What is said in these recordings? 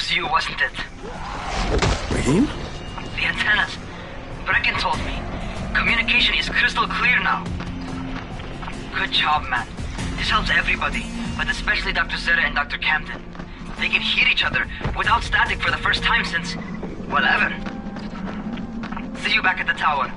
was you, wasn't it? Raheem? The antennas. Brecken told me. Communication is crystal clear now. Good job, man. This helps everybody, but especially Dr. Zeta and Dr. Camden. They can hear each other without static for the first time since, well, ever. See you back at the tower.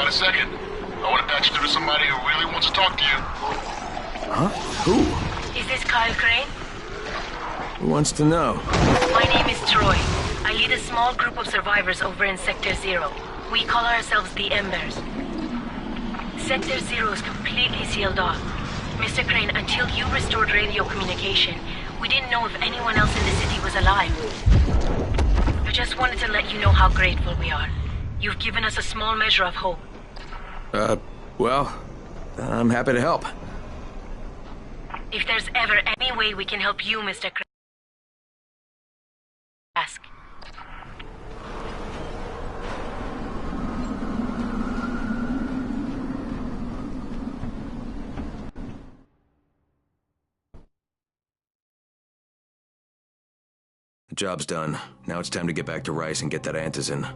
Second. I want to patch you through somebody who really wants to talk to you. Huh? Who? Is this Kyle Crane? Who wants to know? My name is Troy. I lead a small group of survivors over in Sector Zero. We call ourselves the Embers. Sector Zero is completely sealed off. Mr. Crane, until you restored radio communication, we didn't know if anyone else in the city was alive. I just wanted to let you know how grateful we are. You've given us a small measure of hope. Well, I'm happy to help. If there's ever any way we can help you, Mr. Crane, ask. The job's done. Now it's time to get back to Rice and get that antizin.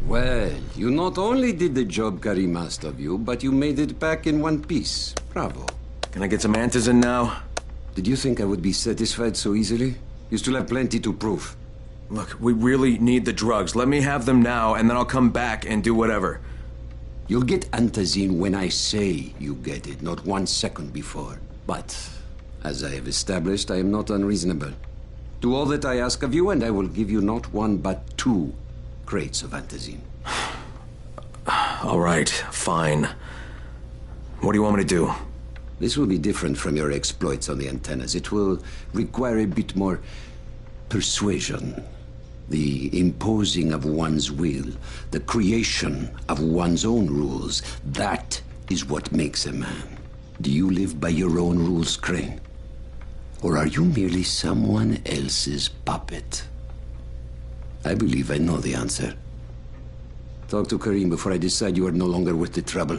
Well, you not only did the job Karim asked of you, but you made it back in one piece. Bravo. Can I get some antizin now? Did you think I would be satisfied so easily? You still have plenty to prove. Look, we really need the drugs. Let me have them now, and then I'll come back and do whatever. You'll get antizin when I say you get it, not 1 second before. But, as I have established, I am not unreasonable. Do all that I ask of you, and I will give you not 1 but 2 crates of antizin. All right, fine. What do you want me to do? This will be different from your exploits on the antennas. It will require a bit more persuasion. The imposing of one's will, the creation of one's own rules. That is what makes a man. Do you live by your own rules, Crane? Or are you merely someone else's puppet? I believe I know the answer. Talk to Karim before I decide you are no longer worth the trouble.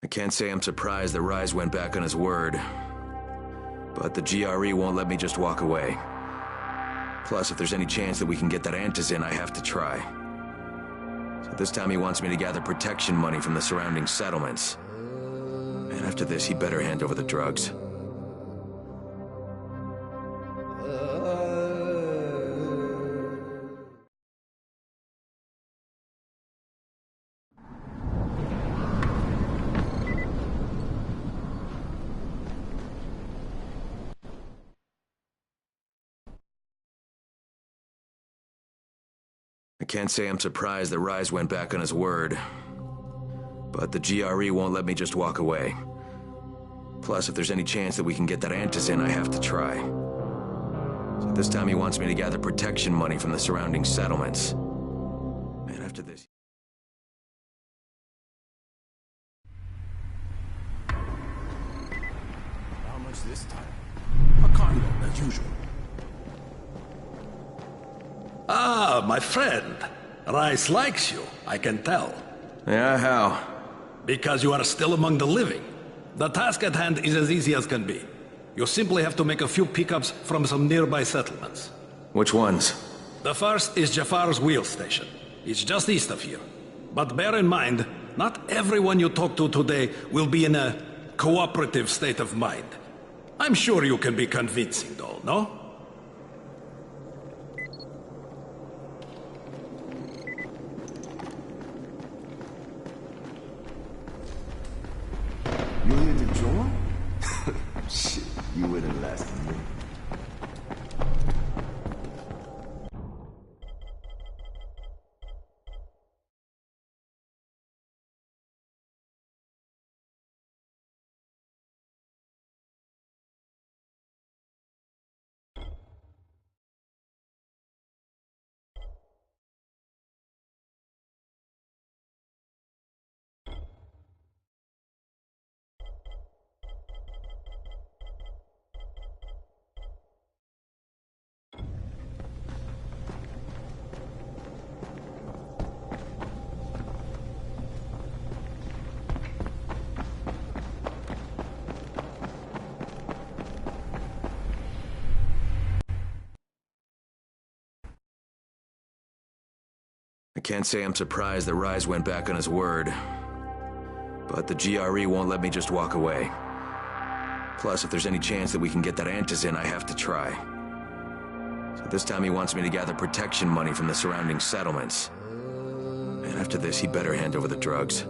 I can't say I'm surprised that Rise went back on his word, but the GRE won't let me just walk away. Plus, if there's any chance that we can get that Antis in, I have to try. So this time he wants me to gather protection money from the surrounding settlements. And after this, he better hand over the drugs. I can't say I'm surprised that Rise went back on his word, but the GRE won't let me just walk away. Plus, if there's any chance that we can get that Antis in, I have to try. So this time he wants me to gather protection money from the surrounding settlements. And after this... How much this time? A cargo, as usual. Ah, my friend. Rice likes you, I can tell. Yeah, how? Because you are still among the living. The task at hand is as easy as can be. You simply have to make a few pickups from some nearby settlements. Which ones? The first is Jafar's wheel station. It's just east of here. But bear in mind, not everyone you talk to today will be in a cooperative state of mind. I'm sure you can be convincing though, no? You here to join? Shit, you would have lasted me. I can't say I'm surprised that Rise went back on his word, but the GRE won't let me just walk away. Plus, if there's any chance that we can get that Antis in, I have to try. So this time he wants me to gather protection money from the surrounding settlements. And after this, he better hand over the drugs.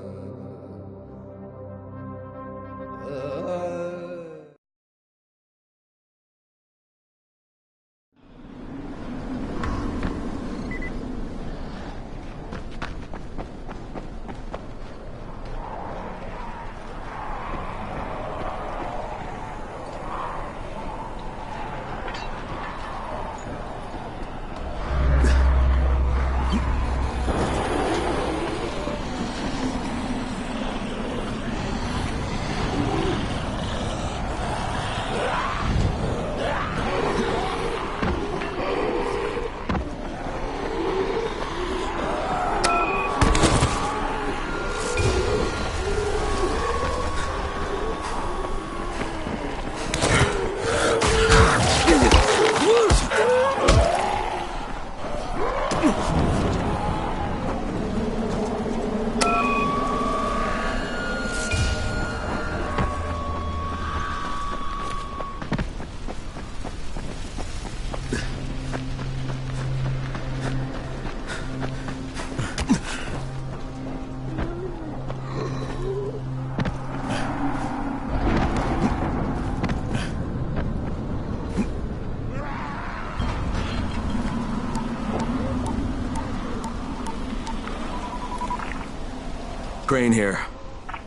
Crane here.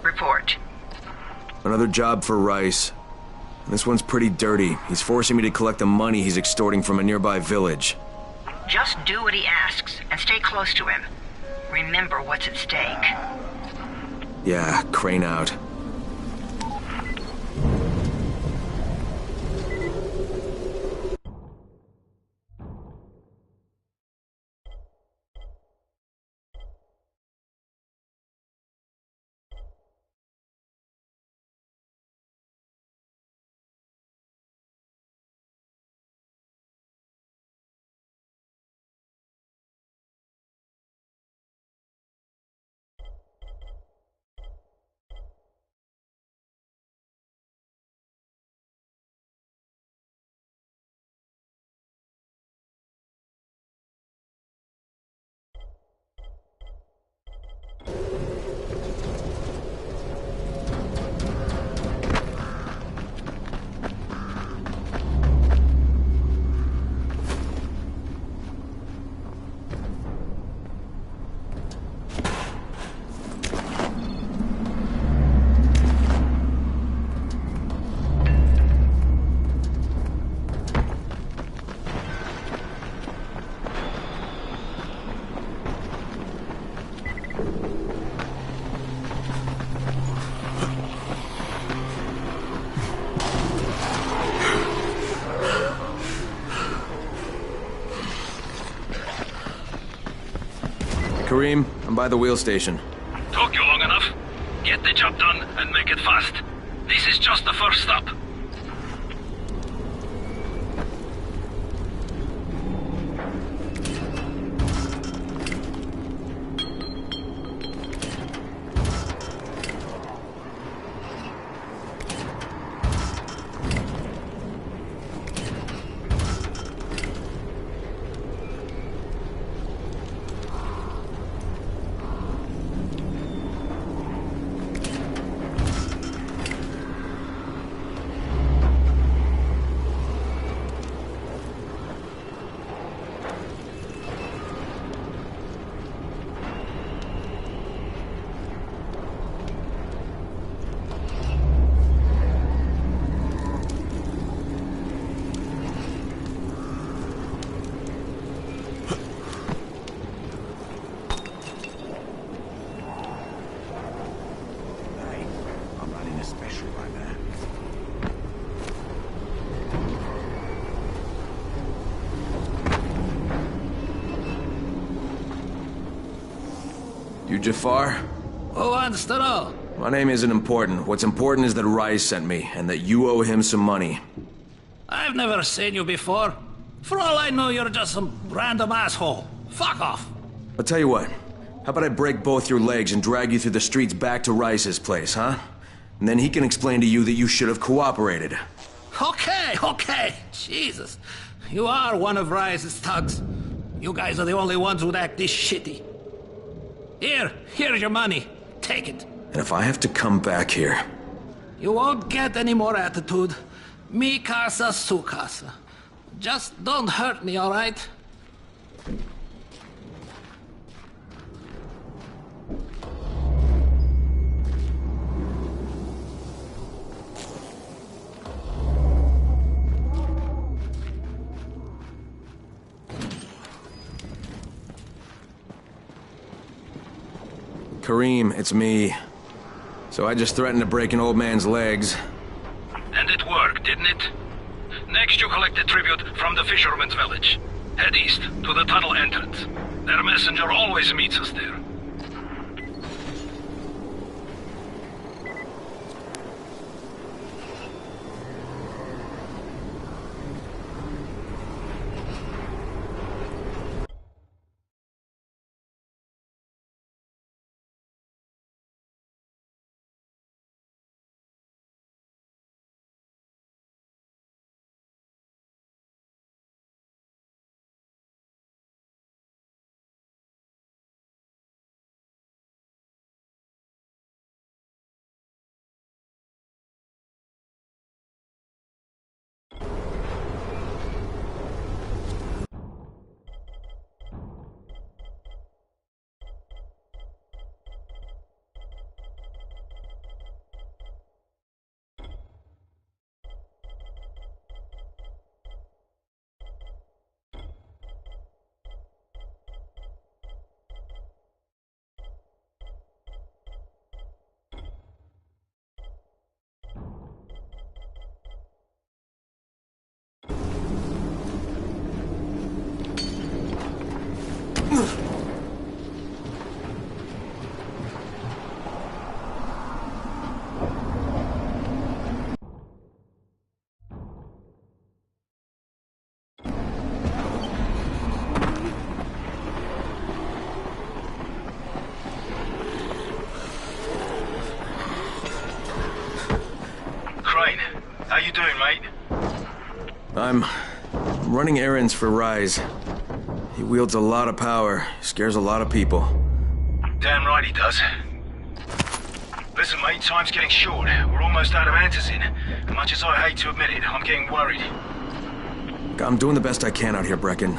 Report. Another job for Rice. This one's pretty dirty. He's forcing me to collect the money he's extorting from a nearby village. Just do what he asks and stay close to him. Remember what's at stake. Yeah, Crane out. Kareem, I'm by the wheel station. Took you long enough. Get the job done and make it fast. This is just the first stop. You Jafar? Who wants to know? My name isn't important. What's important is that Rise sent me, and that you owe him some money. I've never seen you before. For all I know, you're just some random asshole. Fuck off. I'll tell you what. How about I break both your legs and drag you through the streets back to Rice's place, huh? And then he can explain to you that you should have cooperated. Okay. Jesus. You are one of Rice's thugs. You guys are the only ones who'd act this shitty. Here's your money. Take it. And if I have to come back here... You won't get any more attitude. Mi casa, su casa. Just don't hurt me, all right? Kareem, it's me. So I just threatened to break an old man's legs. And it worked, didn't it? Next you collect the tribute from the fisherman's village. Head east, to the tunnel entrance. Their messenger always meets us there. How you doing, mate? I'm running errands for Rise. He wields a lot of power, scares a lot of people. Damn right he does. Listen, mate, time's getting short. We're almost out of antizin. Much as I hate to admit it, I'm getting worried. I'm doing the best I can out here, Brecken.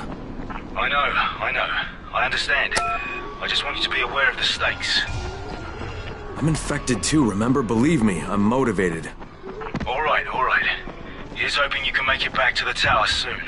I know. I understand. I just want you to be aware of the stakes. I'm infected too, remember? Believe me, I'm motivated. All right. Here's hoping you can make it back to the tower soon.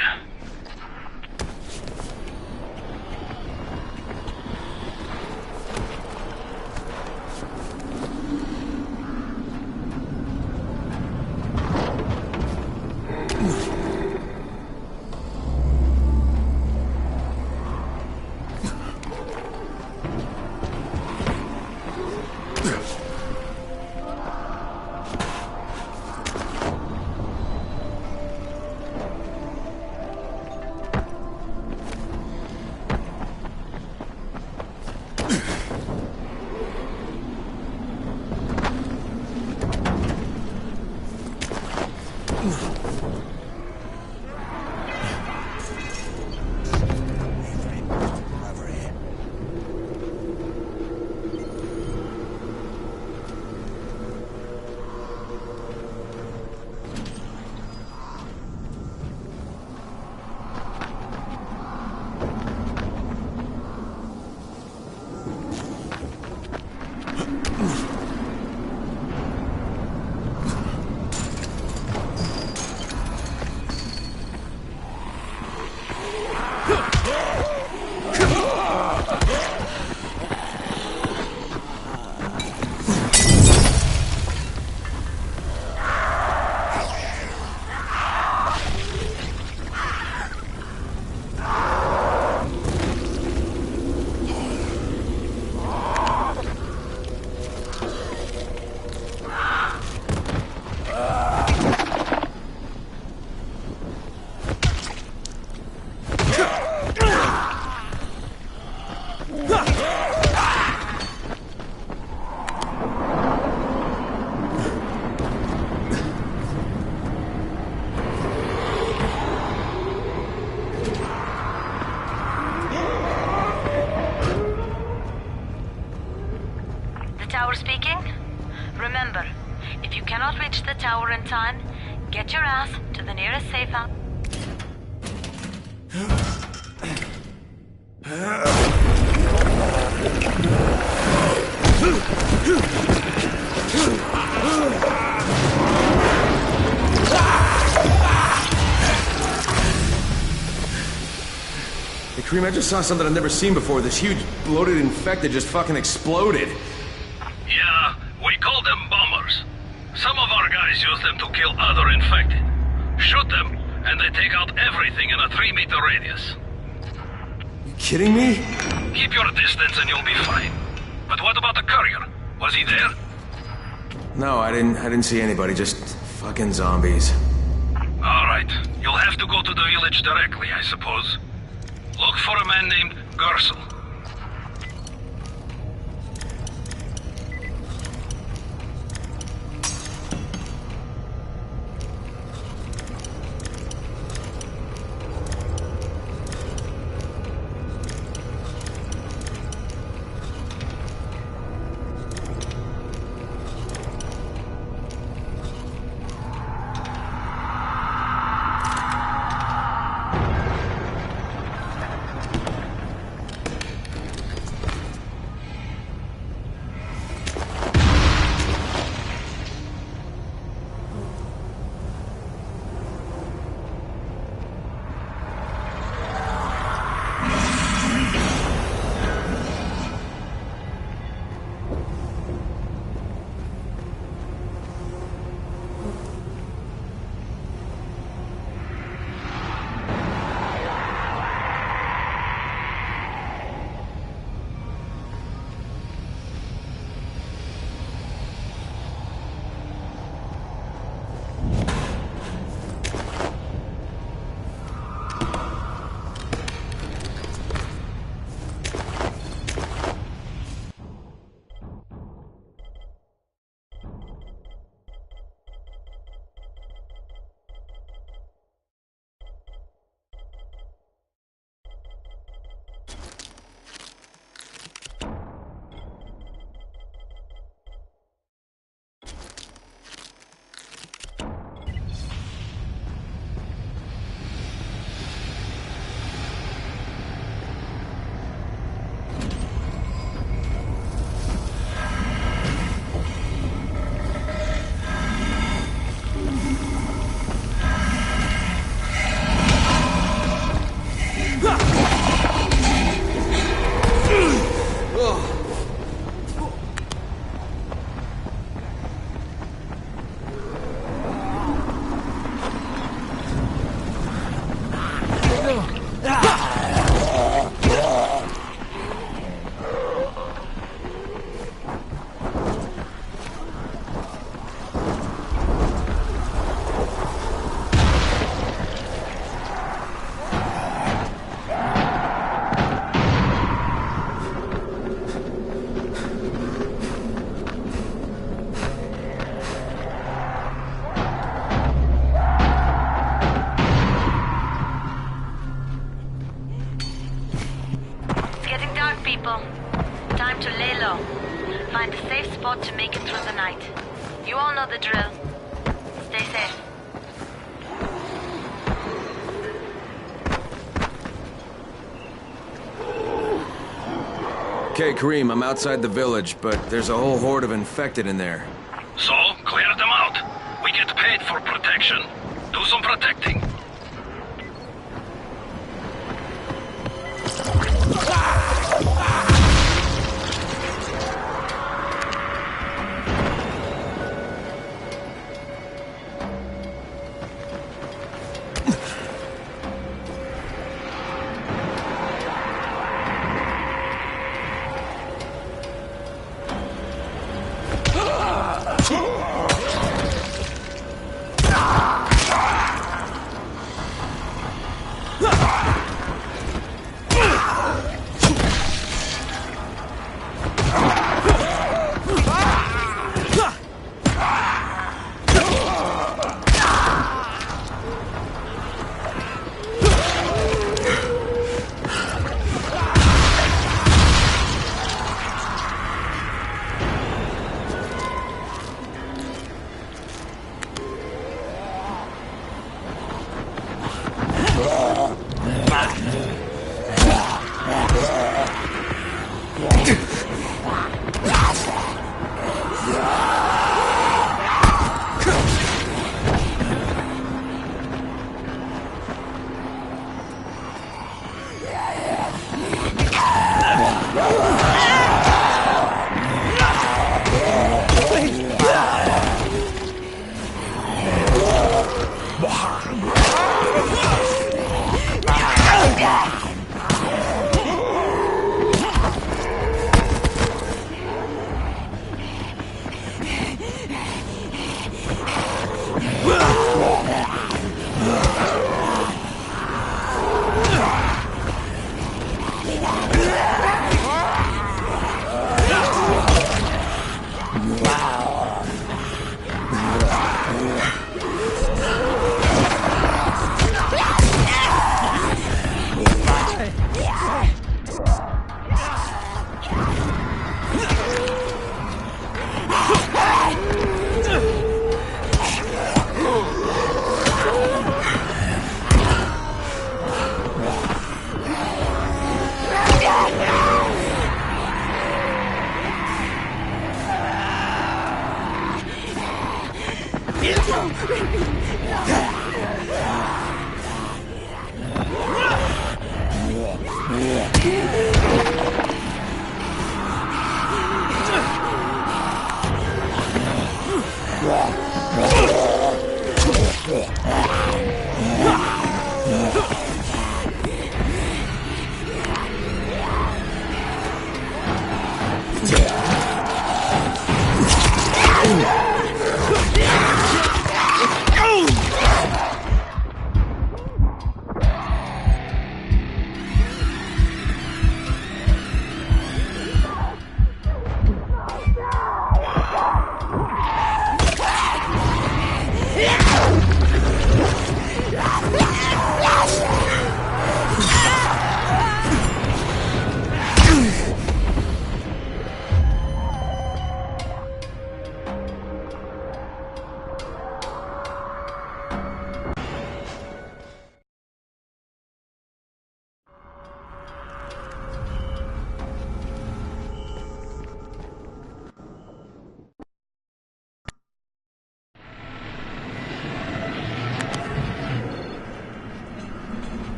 reach the tower in time, get your ass to the nearest safe house. Hey, Kareem, I just saw something I've never seen before. This huge, bloated infected just fucking exploded. Yeah, we call them bombers. Some of our guys use them to kill other infected. Shoot them, and they take out everything in a 3-meter radius. You kidding me? Keep your distance and you'll be fine. But what about the courier? Was he there? No, I didn't see anybody, just fucking zombies. Alright, you'll have to go to the village directly, I suppose. Look for a man named Gersel. Time to lay low. Find a safe spot to make it through the night. You all know the drill. Stay safe. Okay, Kareem, I'm outside the village, but there's a whole horde of infected in there. So, clear them out. We get paid for protection. Do some protecting.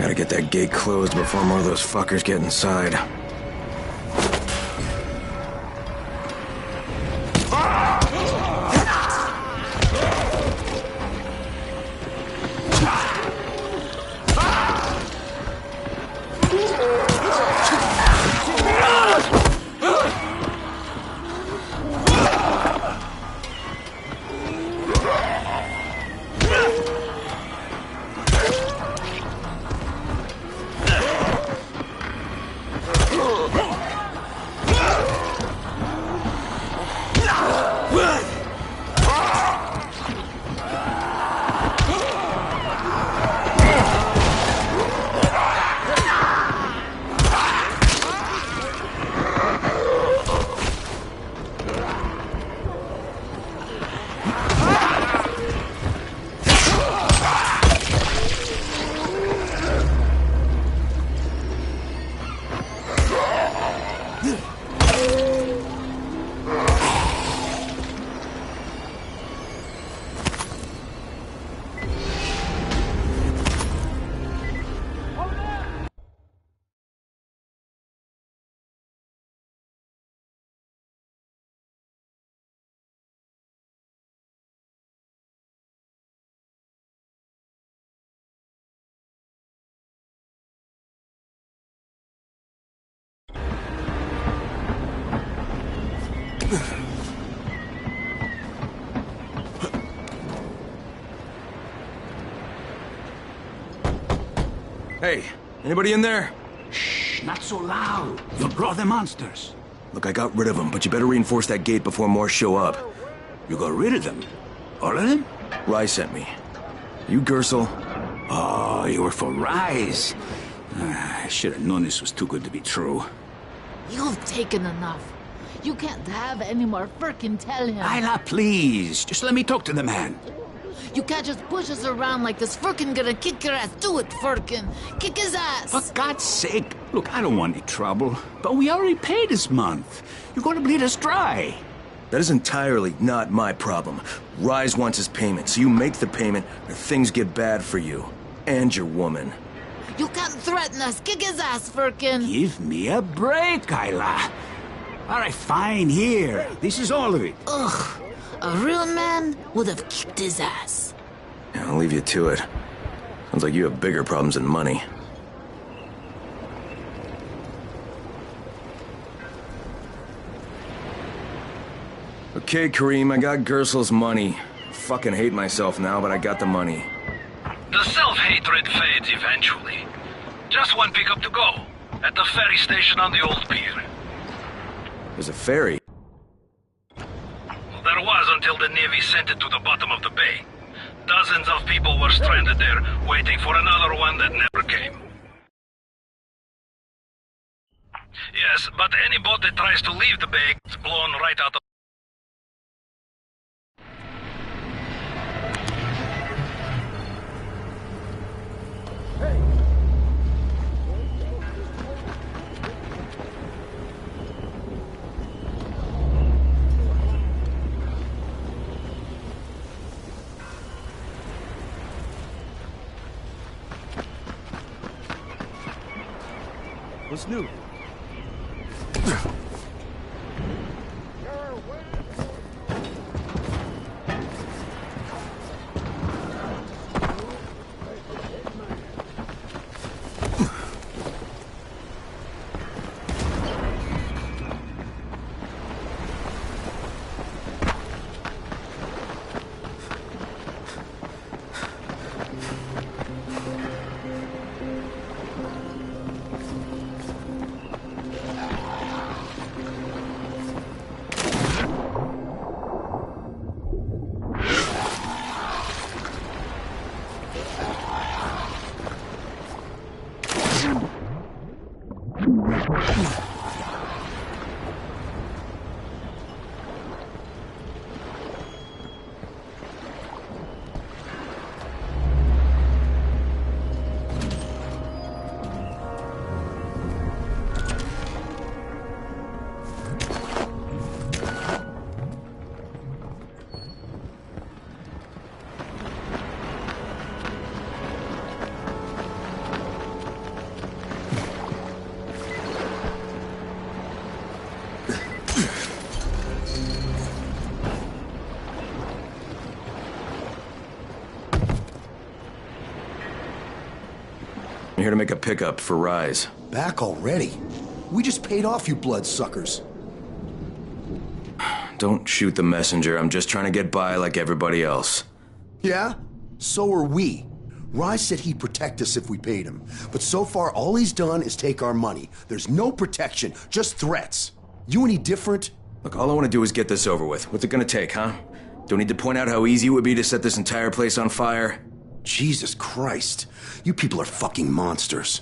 Gotta get that gate closed before more of those fuckers get inside. Hey, anybody in there? Shh, not so loud. You'll draw the monsters. Look, I got rid of them, but you better reinforce that gate before more show up. You got rid of them? All of them? Rai sent me. You Gersel? Oh, you were for Rise. I should have known this was too good to be true. You've taken enough. You can't have any more. Frickin' tell him. Isla, please. Just let me talk to the man. You can't just push us around like this. Firkin gonna kick your ass. Do it, Firkin. Kick his ass. For God's sake. Look, I don't want any trouble. But we already paid this month. You're going to bleed us dry. That is entirely not my problem. Rise wants his payment, so you make the payment or things get bad for you. And your woman. You can't threaten us. Kick his ass, Firkin. Give me a break, Isla. All right, fine, here. This is all of it. Ugh. A real man would have kicked his ass. Yeah, I'll leave you to it. Sounds like you have bigger problems than money. Okay, Kareem, I got Gersel's money. I fucking hate myself now, but I got the money. The self-hatred fades eventually. Just one pickup to go. At the ferry station on the old pier. There's a ferry. There was until the Navy sent it to the bottom of the bay. Dozens of people were stranded there, waiting for another one that never came. Yes, but any boat that tries to leave the bay gets blown right out of... What's new? I'm here to make a pickup for Rise. Back already? We just paid off, you bloodsuckers. Don't shoot the messenger. I'm just trying to get by like everybody else. Yeah? So are we. Rise said he'd protect us if we paid him. But so far, all he's done is take our money. There's no protection, just threats. You any different? Look, all I want to do is get this over with. What's it gonna take, huh? Don't need to point out how easy it would be to set this entire place on fire? Jesus Christ. You people are fucking monsters.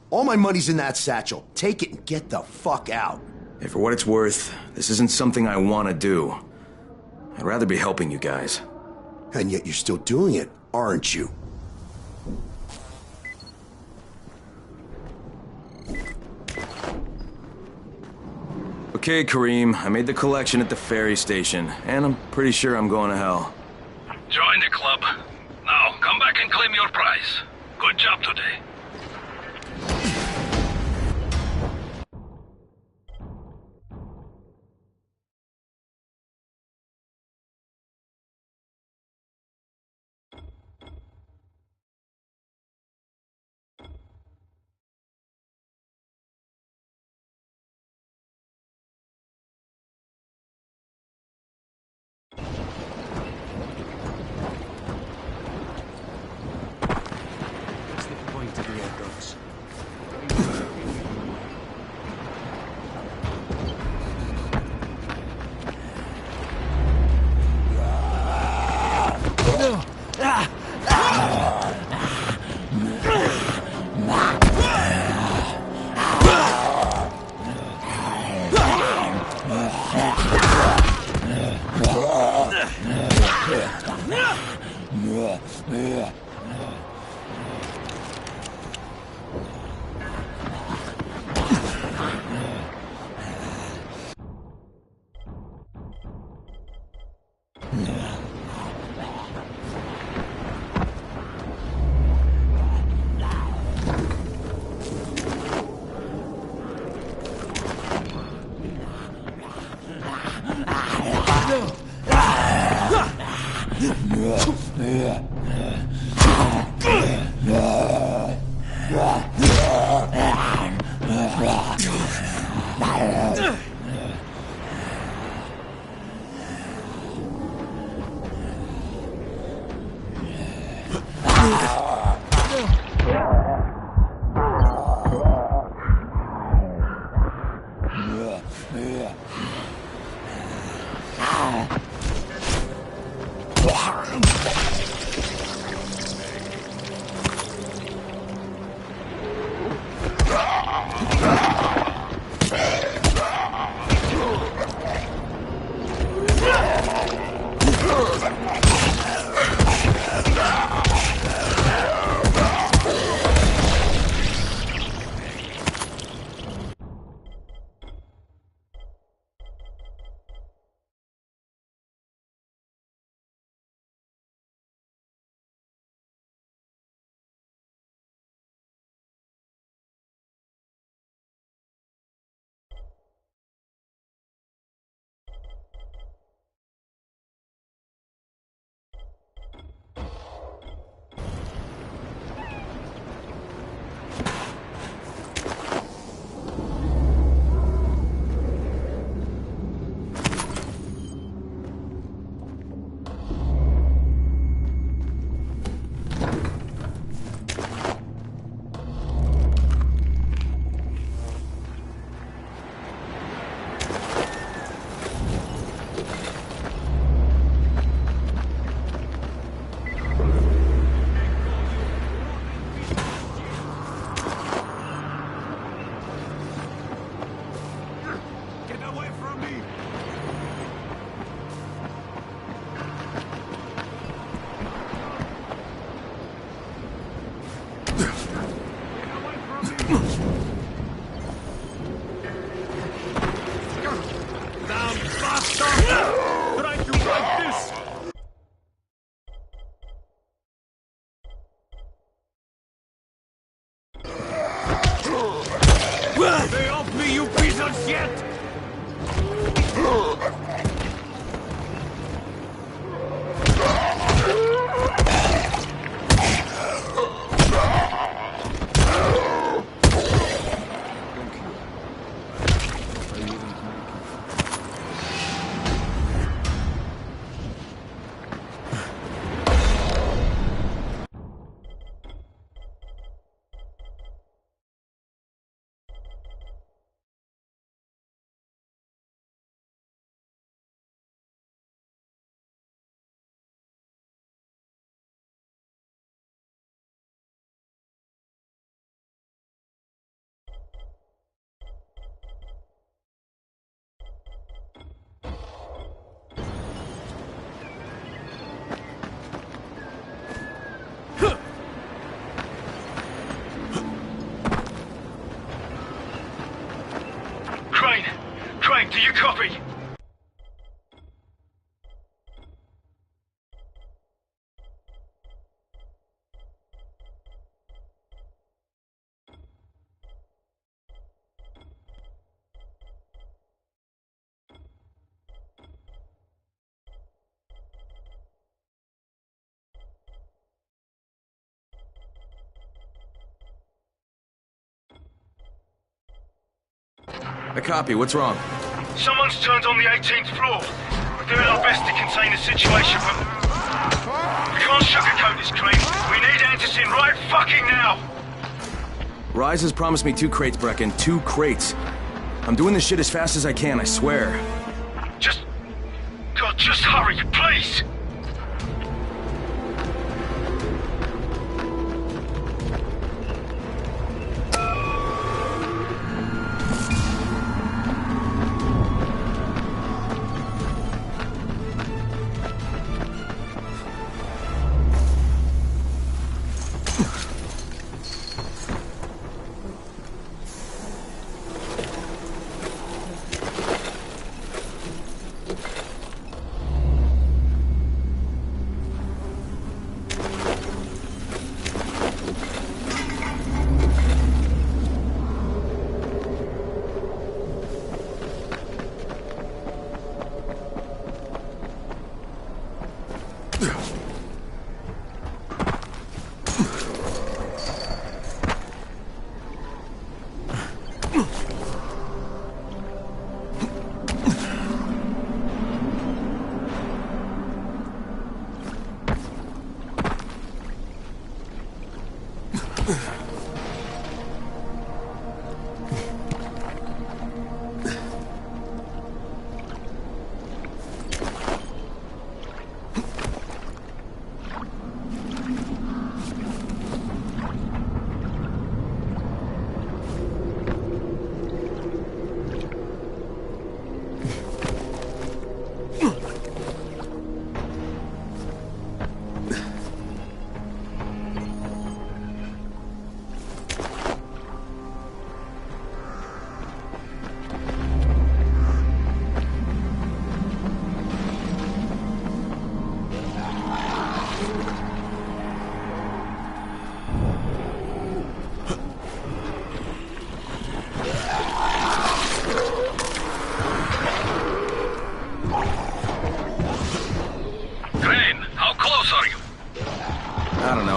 All my money's in that satchel. Take it and get the fuck out. Hey, for what it's worth, this isn't something I want to do. I'd rather be helping you guys. And yet you're still doing it, aren't you? Okay, Kareem, I made the collection at the ferry station, and I'm pretty sure I'm going to hell. Join the club. Now, come back and claim your prize. Good job today. Stay off me, you piece of shit! Crane, do you copy? I copy. What's wrong? Someone's turned on the 18th floor. We're doing our best to contain the situation, but we can't sugarcoat this, Crane. We need Anderson right fucking now. Rise has promised me 2 crates, Brecken. 2 crates. I'm doing this shit as fast as I can, I swear. God, just hurry, please!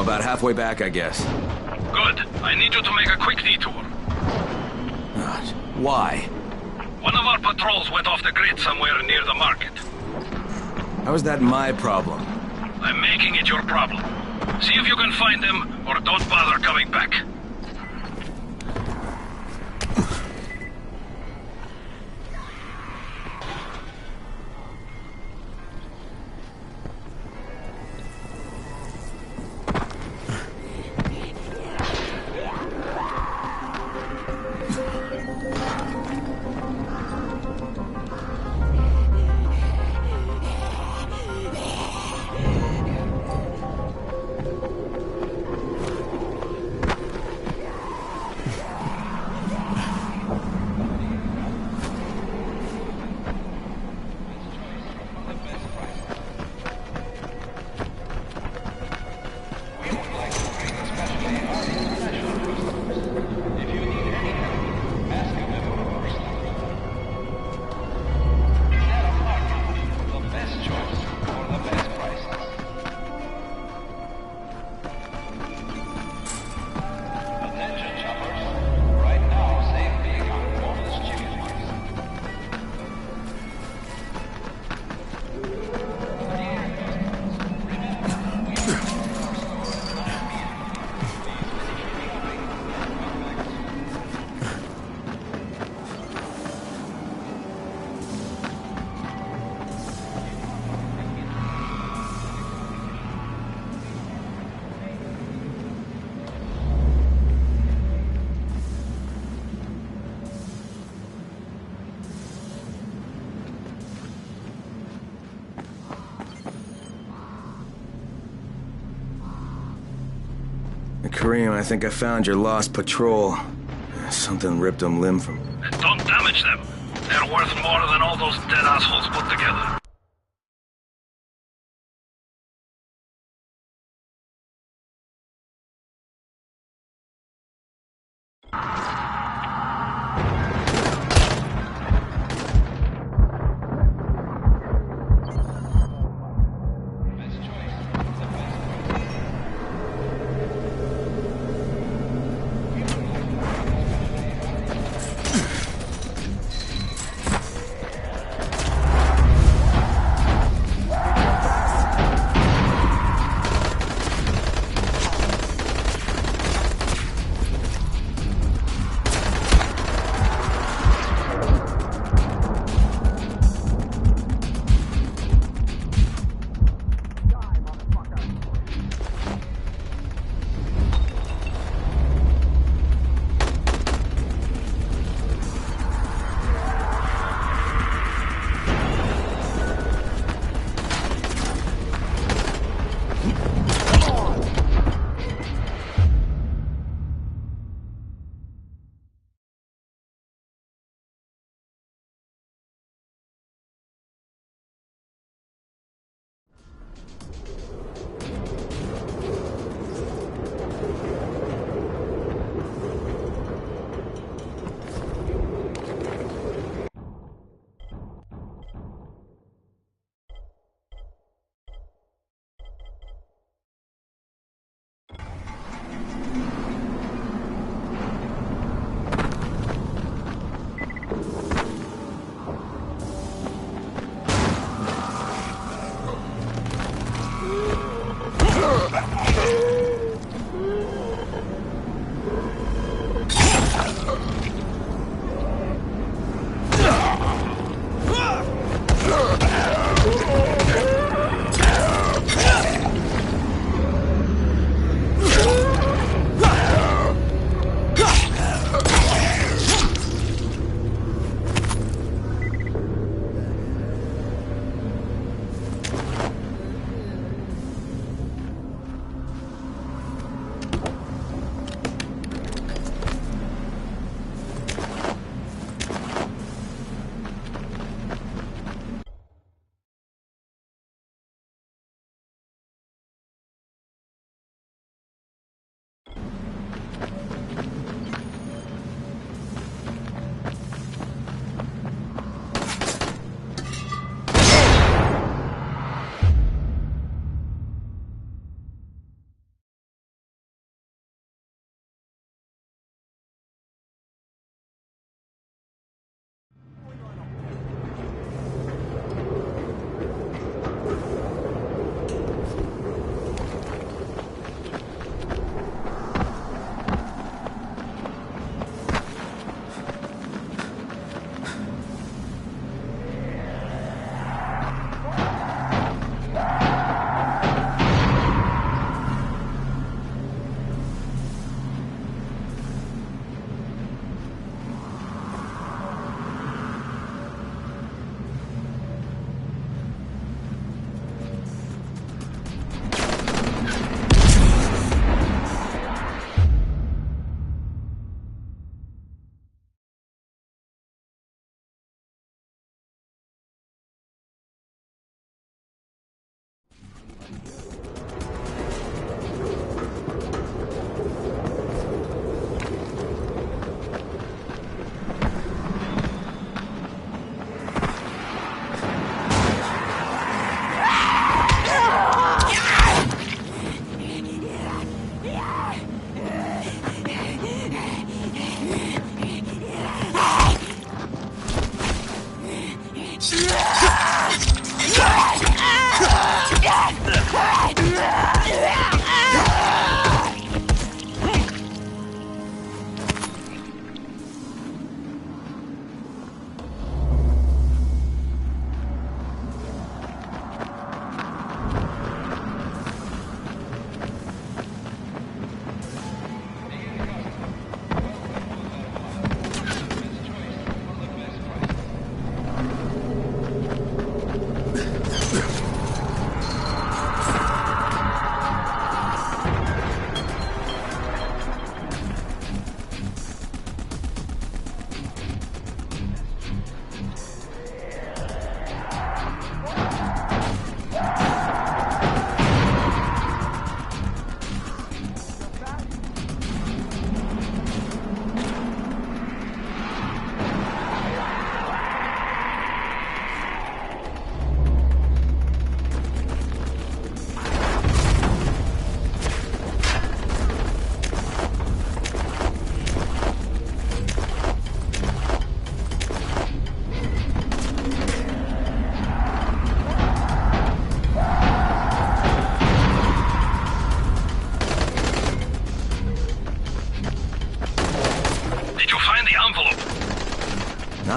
About halfway back, I guess. Good. I need you to make a quick detour. Why? One of our patrols went off the grid somewhere near the market. How is that my problem? I'm making it your problem. See if you can find them, or don't bother coming back. Kareem, I think I found your lost patrol. Something ripped them limb from... Don't damage them. They're worth more than all those dead assholes put together.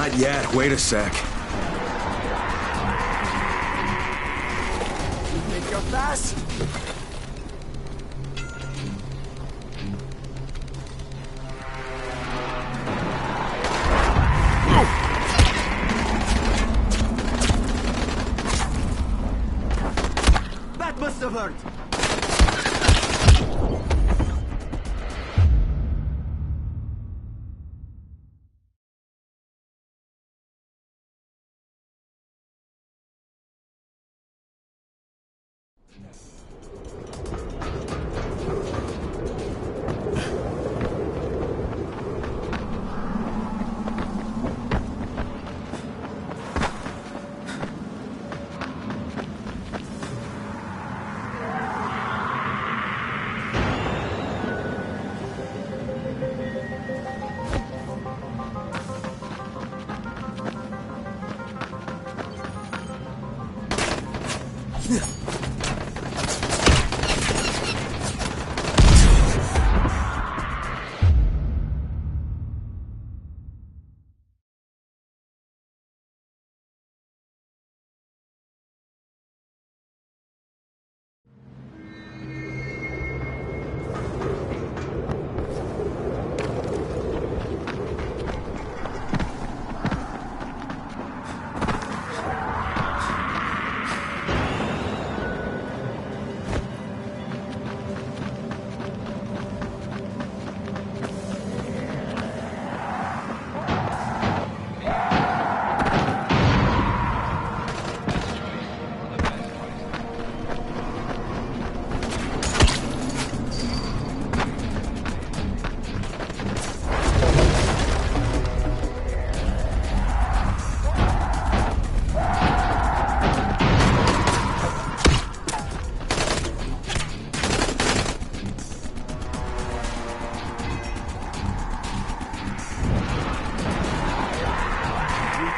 Not yet. Wait a sec. You think you're fast? That must have hurt.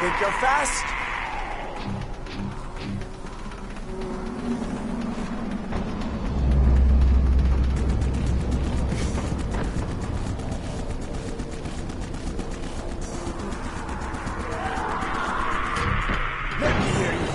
Think you're fast? Let me hear you.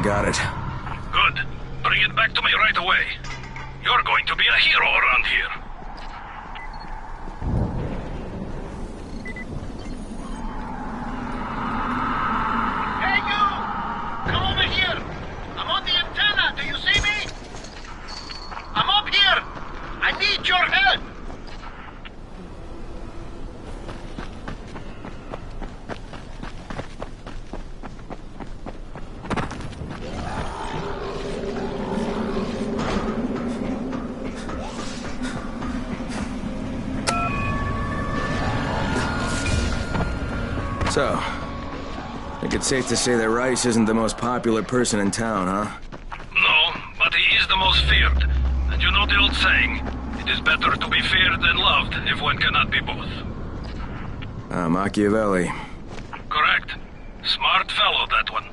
Got it. Good. Bring it back to me right away. You're going to be a hero around here. Hey, you! Come over here! I'm on the antenna. Do you see me? I'm up here. I need your help. So, I think it's safe to say that Rice isn't the most popular person in town, huh? No, but he is the most feared. And you know the old saying, it is better to be feared than loved if one cannot be both. Machiavelli. Correct. Smart fellow, that one.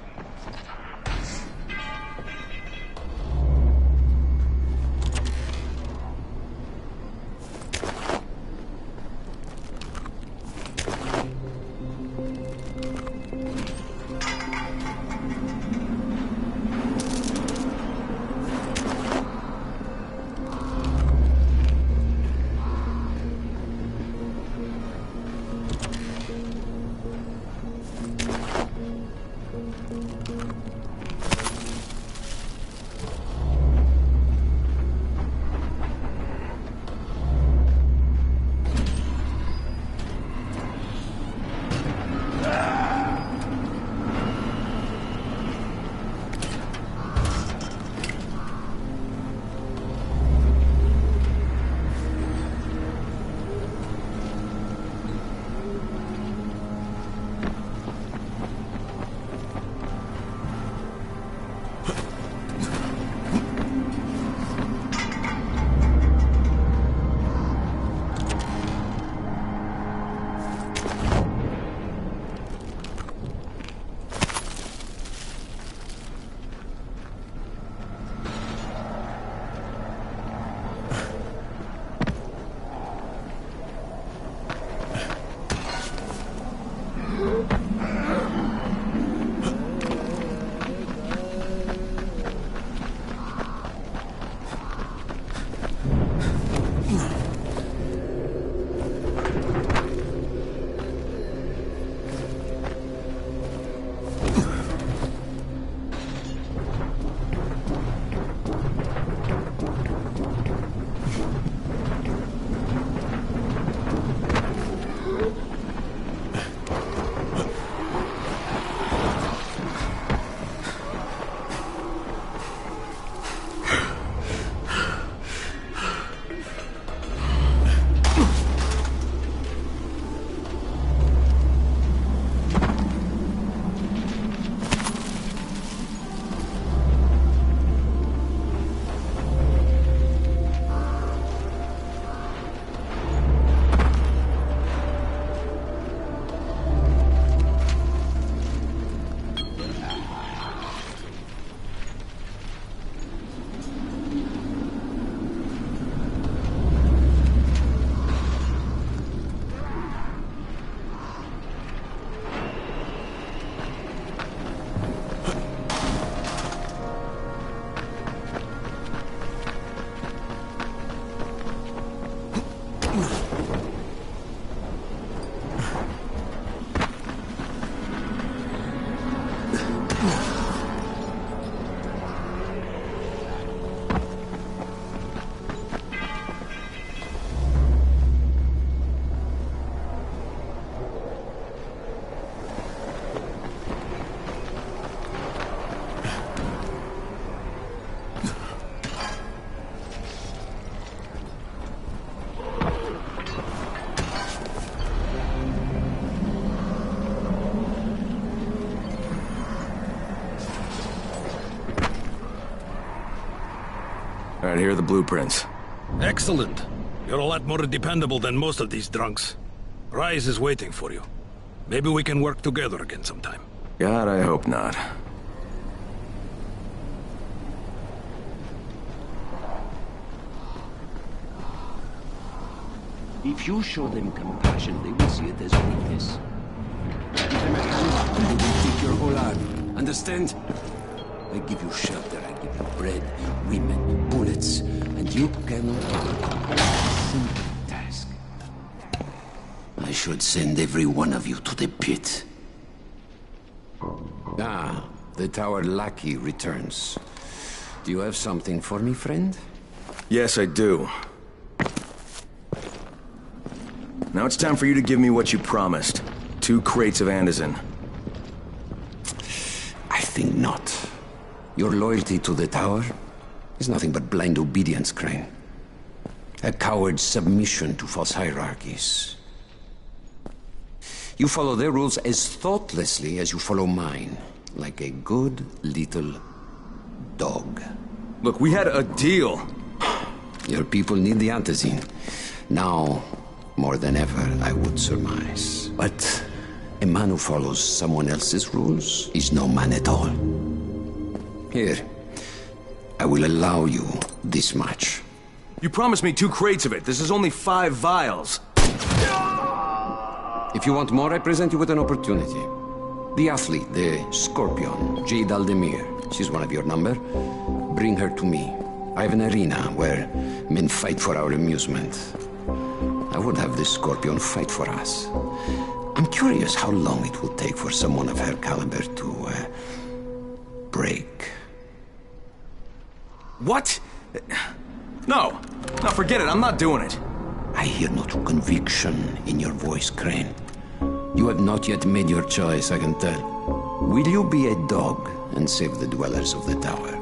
Alright, here are the blueprints. Excellent. You're a lot more dependable than most of these drunks. Rise is waiting for you. Maybe we can work together again sometime. God, I hope not. If you show them compassion, they will see it as weakness. Give them a hand, and they will take your whole arm. Understand? I give you shelter, I give you bread, women, bullets, and you cannot overcome a simple task. I should send every one of you to the pit. Ah, the tower lackey returns. Do you have something for me, friend? Yes, I do. Now it's time for you to give me what you promised. 2 crates of Anderson. I think not. Your loyalty to the tower is nothing but blind obedience, Crane. A coward's submission to false hierarchies. You follow their rules as thoughtlessly as you follow mine. Like a good little dog. Look, we had a deal. Your people need the antizin. Now, more than ever, I would surmise. But a man who follows someone else's rules is no man at all. Here, I will allow you this much. You promised me 2 crates of it. This is only 5 vials. If you want more, I present you with an opportunity. The athlete, the Scorpion, Jade Aldemir. She's one of your number. Bring her to me. I have an arena where men fight for our amusement. I would have the Scorpion fight for us. I'm curious how long it will take for someone of her caliber to, break. What? No. No, forget it. I'm not doing it. I hear no true conviction in your voice, Crane. You have not yet made your choice, I can tell. Will you be a dog and save the dwellers of the tower?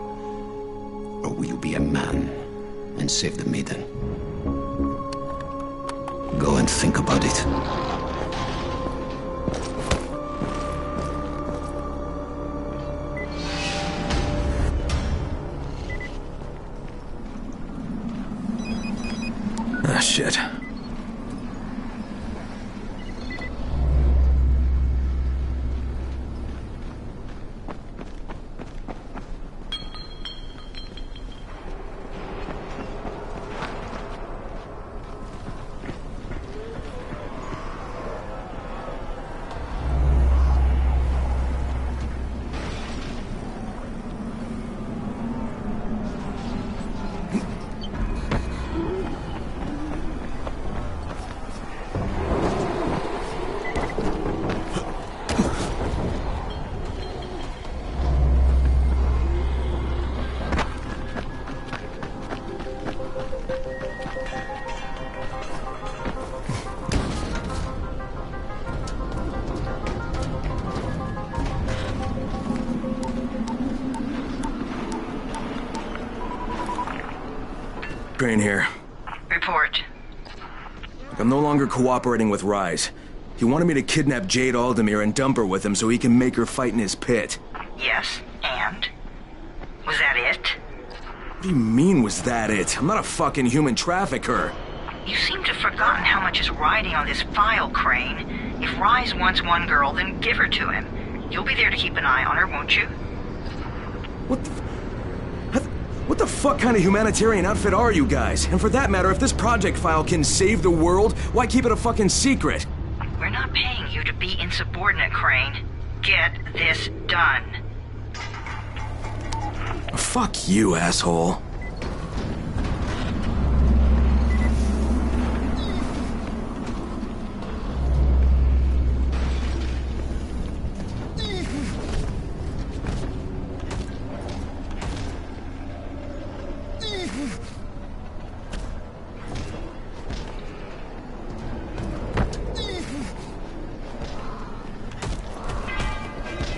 Or will you be a man and save the maiden? Go and think about it. Ah, shit. Crane here. Report. I'm no longer cooperating with Rise. He wanted me to kidnap Jade Aldemir and dump her with him so he can make her fight in his pit. Yes, and? Was that it? What do you mean, was that it? I'm not a fucking human trafficker. You seem to have forgotten how much is riding on this file, Crane. If Rise wants one girl, then give her to him. You'll be there to keep an eye on her, won't you? What the fuck kind of humanitarian outfit are you guys? And for that matter, if this project file can save the world, why keep it a fucking secret? We're not paying you to be insubordinate, Crane. Get this done. Fuck you, asshole.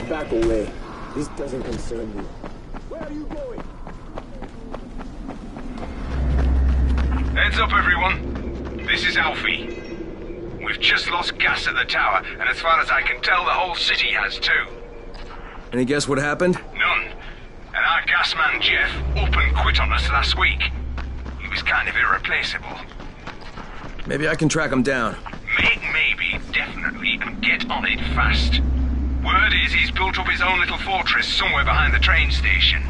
Back away. This doesn't concern you. Where are you going? Heads up, everyone. This is Alfie. We've just lost gas at the tower, and as far as I can tell, the whole city has too. Any guess what happened? None. And our gas man, Jeff, up and quit on us last week. He was kind of irreplaceable. Maybe I can track him down. Make maybe, definitely, and get on it fast. Word is he's built up his own little fortress somewhere behind the train station.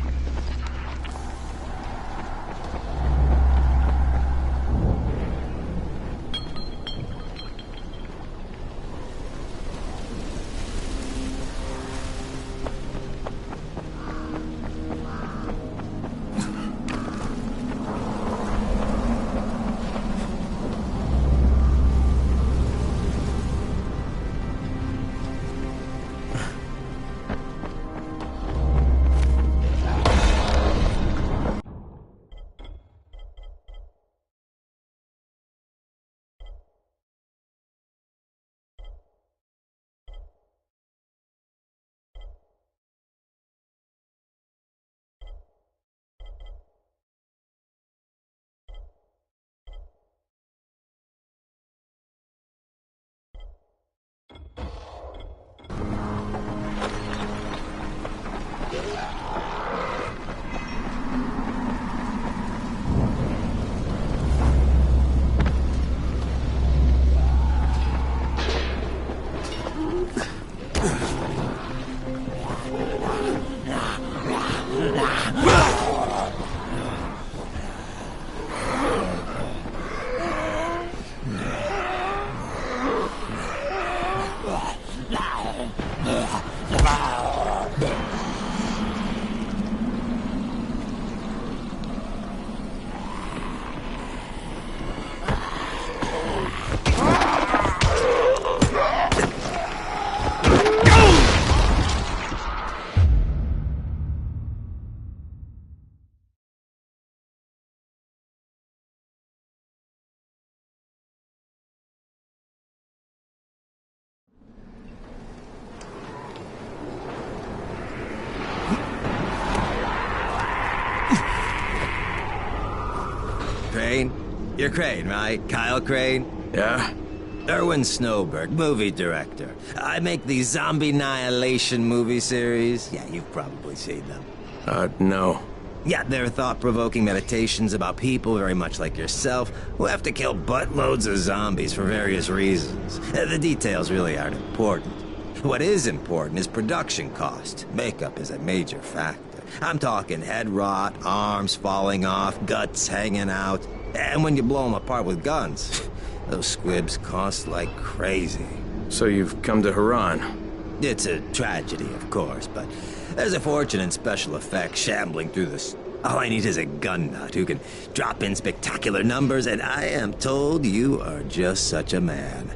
Crane? You're Crane, right? Kyle Crane? Yeah? Erwin Snowberg, movie director. I make the Zombie Annihilation movie series. Yeah, you've probably seen them. No. Yeah, they're thought-provoking meditations about people very much like yourself who have to kill buttloads of zombies for various reasons. The details really aren't important. What is important is production cost. Makeup is a major factor. I'm talking head rot, arms falling off, guts hanging out. And when you blow them apart with guns, those squibs cost like crazy. So you've come to Haran? It's a tragedy, of course, but there's a fortune in special effects shambling through this. All I need is a gun nut who can drop in spectacular numbers, and I am told you are just such a man.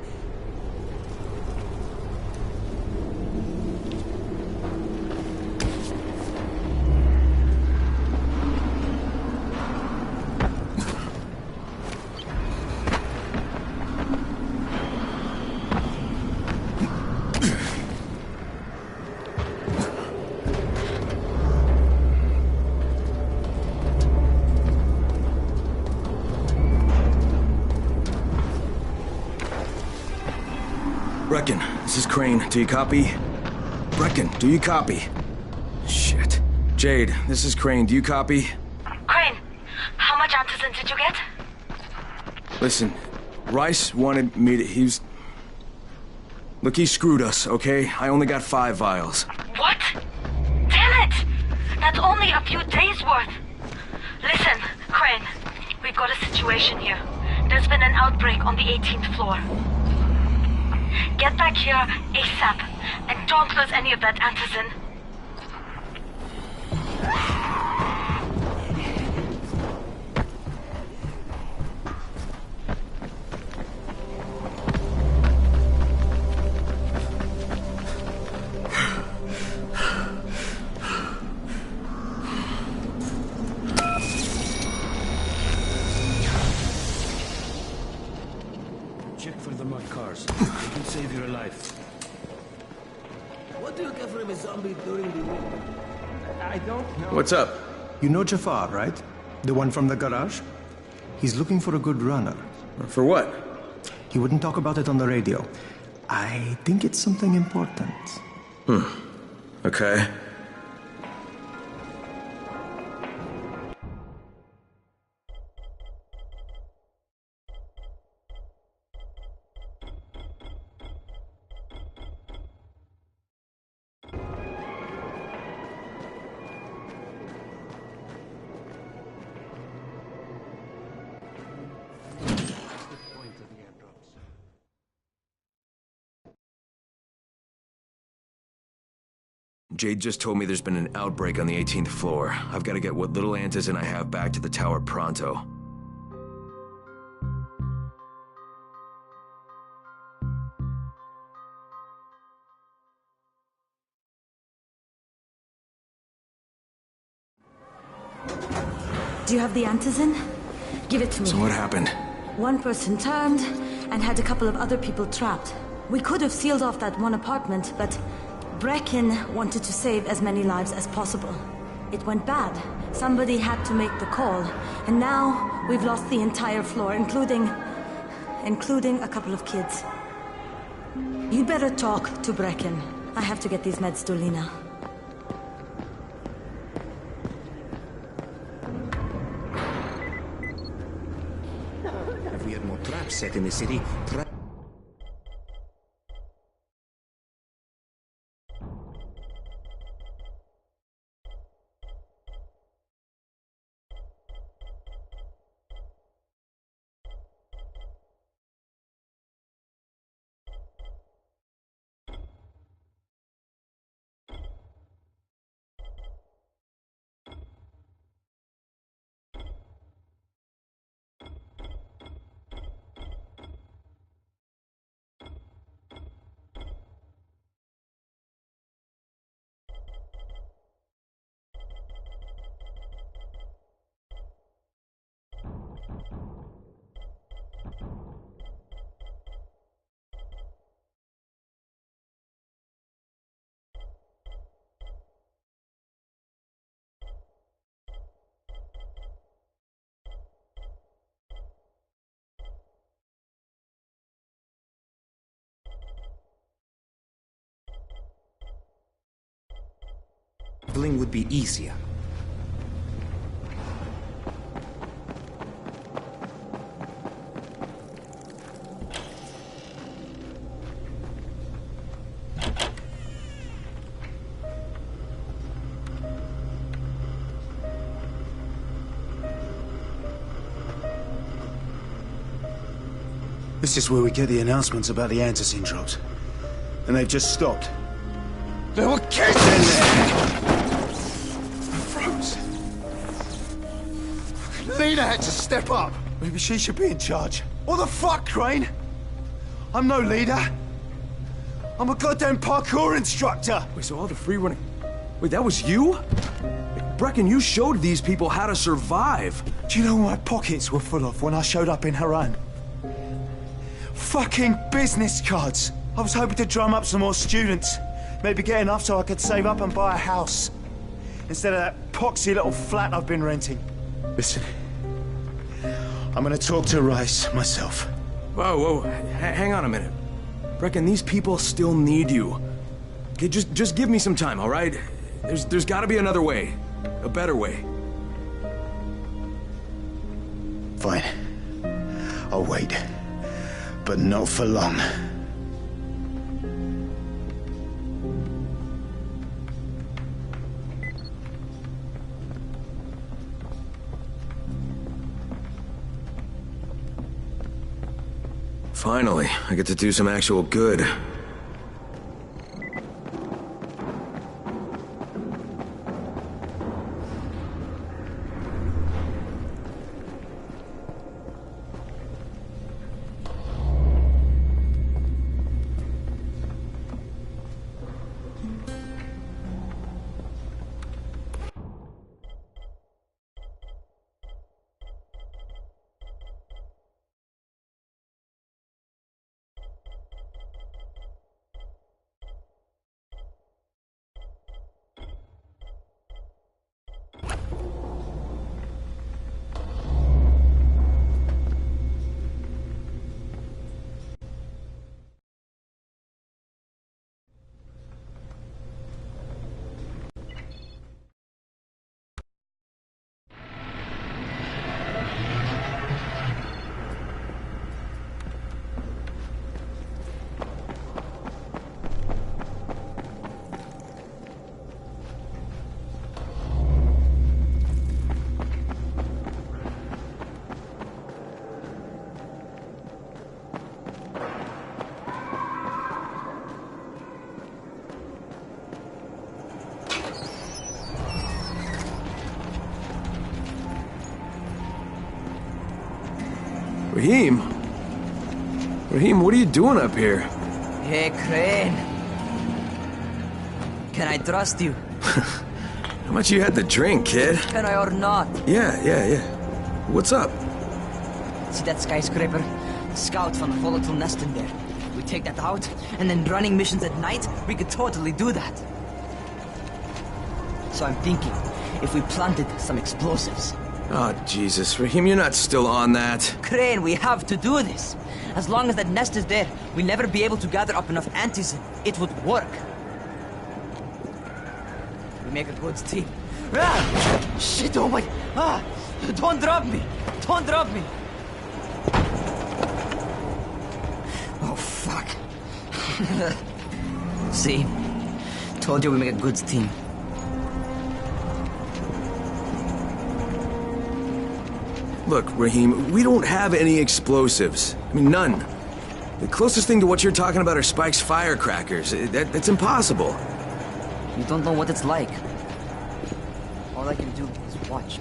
Brecken, this is Crane. Do you copy? Brecken, do you copy? Shit. Jade, this is Crane. Do you copy? Crane, how much antizin did you get? Listen, Rice wanted me to... Look, he screwed us, okay? I only got 5 vials. What? Damn it! That's only a few days worth. Listen, Crane, we've got a situation here. There's been an outbreak on the 18th floor. Get back here ASAP, and don't lose any of that antizin. Check for the mud cars. They can save your life. What do you get from a zombie during the war? I don't know. What's up? You know Jafar, right? The one from the garage? He's looking for a good runner. For what? He wouldn't talk about it on the radio. I think it's something important. Okay. Jade just told me there's been an outbreak on the 18th floor. I've got to get what little antizin I have back to the tower pronto. Do you have the antizin? Give it to me. So what happened? One person turned and had a couple of other people trapped. We could have sealed off that one apartment, but Brecken wanted to save as many lives as possible. It went bad. Somebody had to make the call, and now we've lost the entire floor, including a couple of kids. You better talk to Brecken. I have to get these meds to Lena. If we had more traps set in the city, Dylng would be easier. This is where we get the announcements about the antizin drops. And they've just stopped. There were kids in there! Froze. Lena had to step up. Maybe she should be in charge. What the fuck, Crane? I'm no leader. I'm a goddamn parkour instructor. Wait, so all the free running... Wait, that was you? Brecken, you showed these people how to survive. Do you know what my pockets were full of when I showed up in Haran? Fucking business cards. I was hoping to drum up some more students. Maybe get enough so I could save up and buy a house. Instead of that poxy little flat I've been renting. Listen, I'm gonna talk to Rice myself. Whoa, hang on a minute. Brecken, these people still need you. Okay, just give me some time, all right? There's gotta be another way. A better way. Fine. I'll wait. But not for long. Finally, I get to do some actual good. Raheem? Raheem, what are you doing up here? Hey, Crane. Can I trust you? How much you had to drink, kid? Can I or not? Yeah. What's up? See that skyscraper? Scout found a volatile nest in there. We take that out, and then running missions at night, we could totally do that. So I'm thinking, if we planted some explosives. Oh, Jesus. Raheem, you're not still on that. Crane, we have to do this. As long as that nest is there, we'll never be able to gather up enough antizin. It would work. We make a good team. Ah! Shit, oh my... Ah! Don't drop me! Don't drop me! Oh, fuck. See? Told you we make a good team. Look, Raheem, we don't have any explosives. I mean, none. The closest thing to what you're talking about are Spike's firecrackers. That's impossible. You don't know what it's like. All I can do is watch.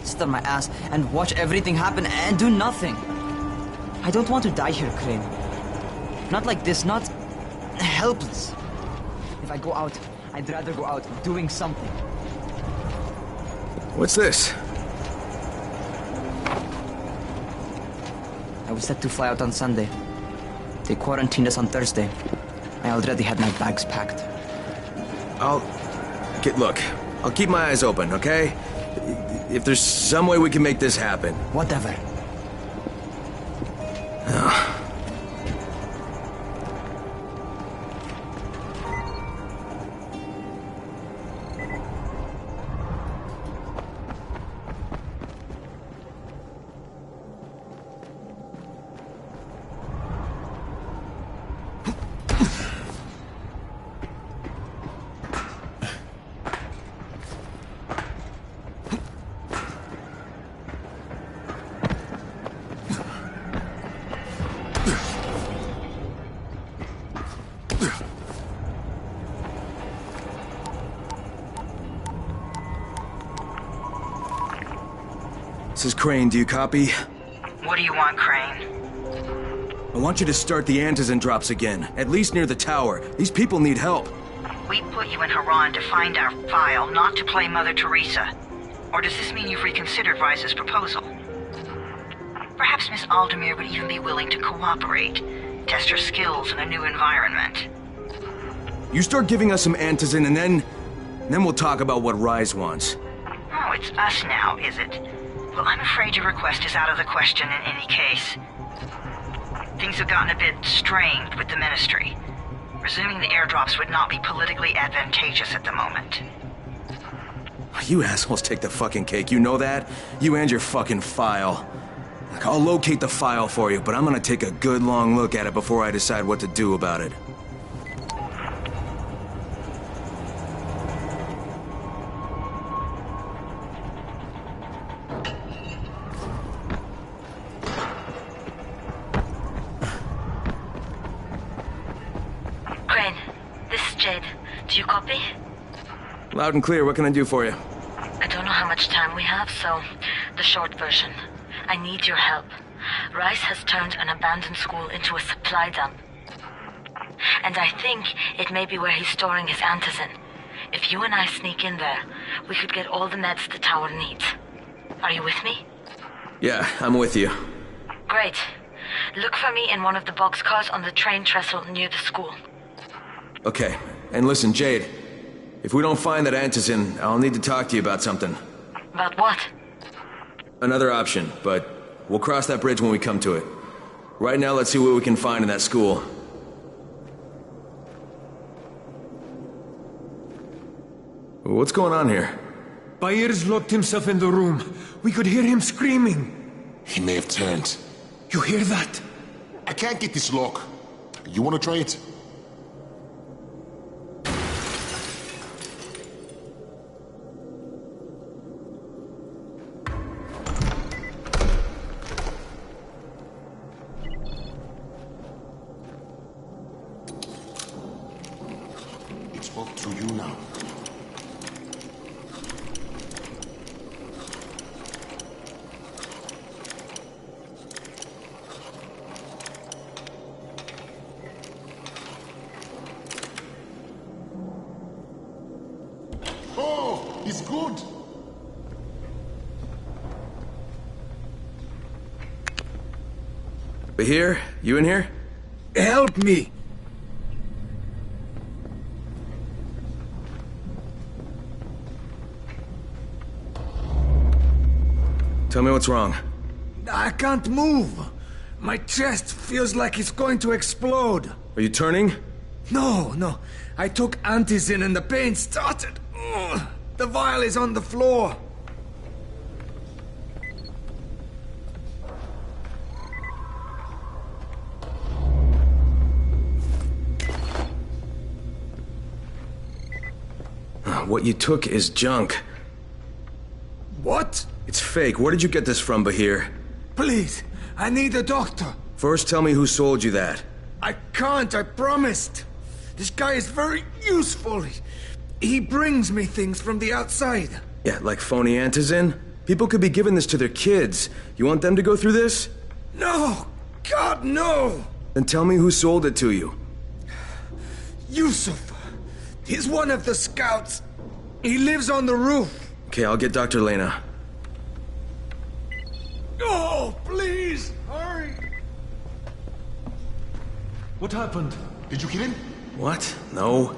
Sit on my ass and watch everything happen and do nothing. I don't want to die here, Crane. Not like this, not helpless. If I go out, I'd rather go out doing something. What's this? I was set to fly out on Sunday. They quarantined us on Thursday. I already had my bags packed. Look, I'll keep my eyes open, okay? If there's some way we can make this happen. Whatever. This is Crane, do you copy? What do you want, Crane? I want you to start the antizin drops again, at least near the tower. These people need help. We put you in Haran to find our file, not to play Mother Teresa. Or does this mean you've reconsidered Rice's proposal? Perhaps Miss Aldemir would even be willing to cooperate, test her skills in a new environment. You start giving us some antizin and then we'll talk about what Rise wants. Oh, it's us now, is it? Well, I'm afraid your request is out of the question in any case. Things have gotten a bit strained with the Ministry. Resuming the airdrops would not be politically advantageous at the moment. You assholes take the fucking cake, you know that? You and your fucking file. Look, I'll locate the file for you, but I'm gonna take a good long look at it before I decide what to do about it. Do you copy? Loud and clear. What can I do for you? I don't know how much time we have, so the short version. I need your help. Rice has turned an abandoned school into a supply dump. And I think it may be where he's storing his antizin. If you and I sneak in there, we could get all the meds the tower needs. Are you with me? Yeah, I'm with you. Great. Look for me in one of the boxcars on the train trestle near the school. Okay. And listen, Jade, if we don't find that antizin, I'll need to talk to you about something. About what? Another option, but we'll cross that bridge when we come to it. Right now, let's see what we can find in that school. What's going on here? Bayer's locked himself in the room. We could hear him screaming. He may have turned. You hear that? I can't get this lock. You want to try it? To you now. good. Bahir, you in here? Help me! Tell me what's wrong. I can't move. My chest feels like it's going to explode. Are you turning? No. I took antizin and the pain started. Ugh. The vial is on the floor. What you took is junk. What? It's fake. Where did you get this from, Bahir? Please, I need a doctor. First, tell me who sold you that. I can't, I promised. This guy is very useful. He brings me things from the outside. Yeah, like phony antizin? People could be giving this to their kids. You want them to go through this? No! God, no! Then tell me who sold it to you. Yusuf. He's one of the scouts. He lives on the roof. Okay, I'll get Dr. Lena. Oh, please, hurry! What happened? Did you kill him? What? No.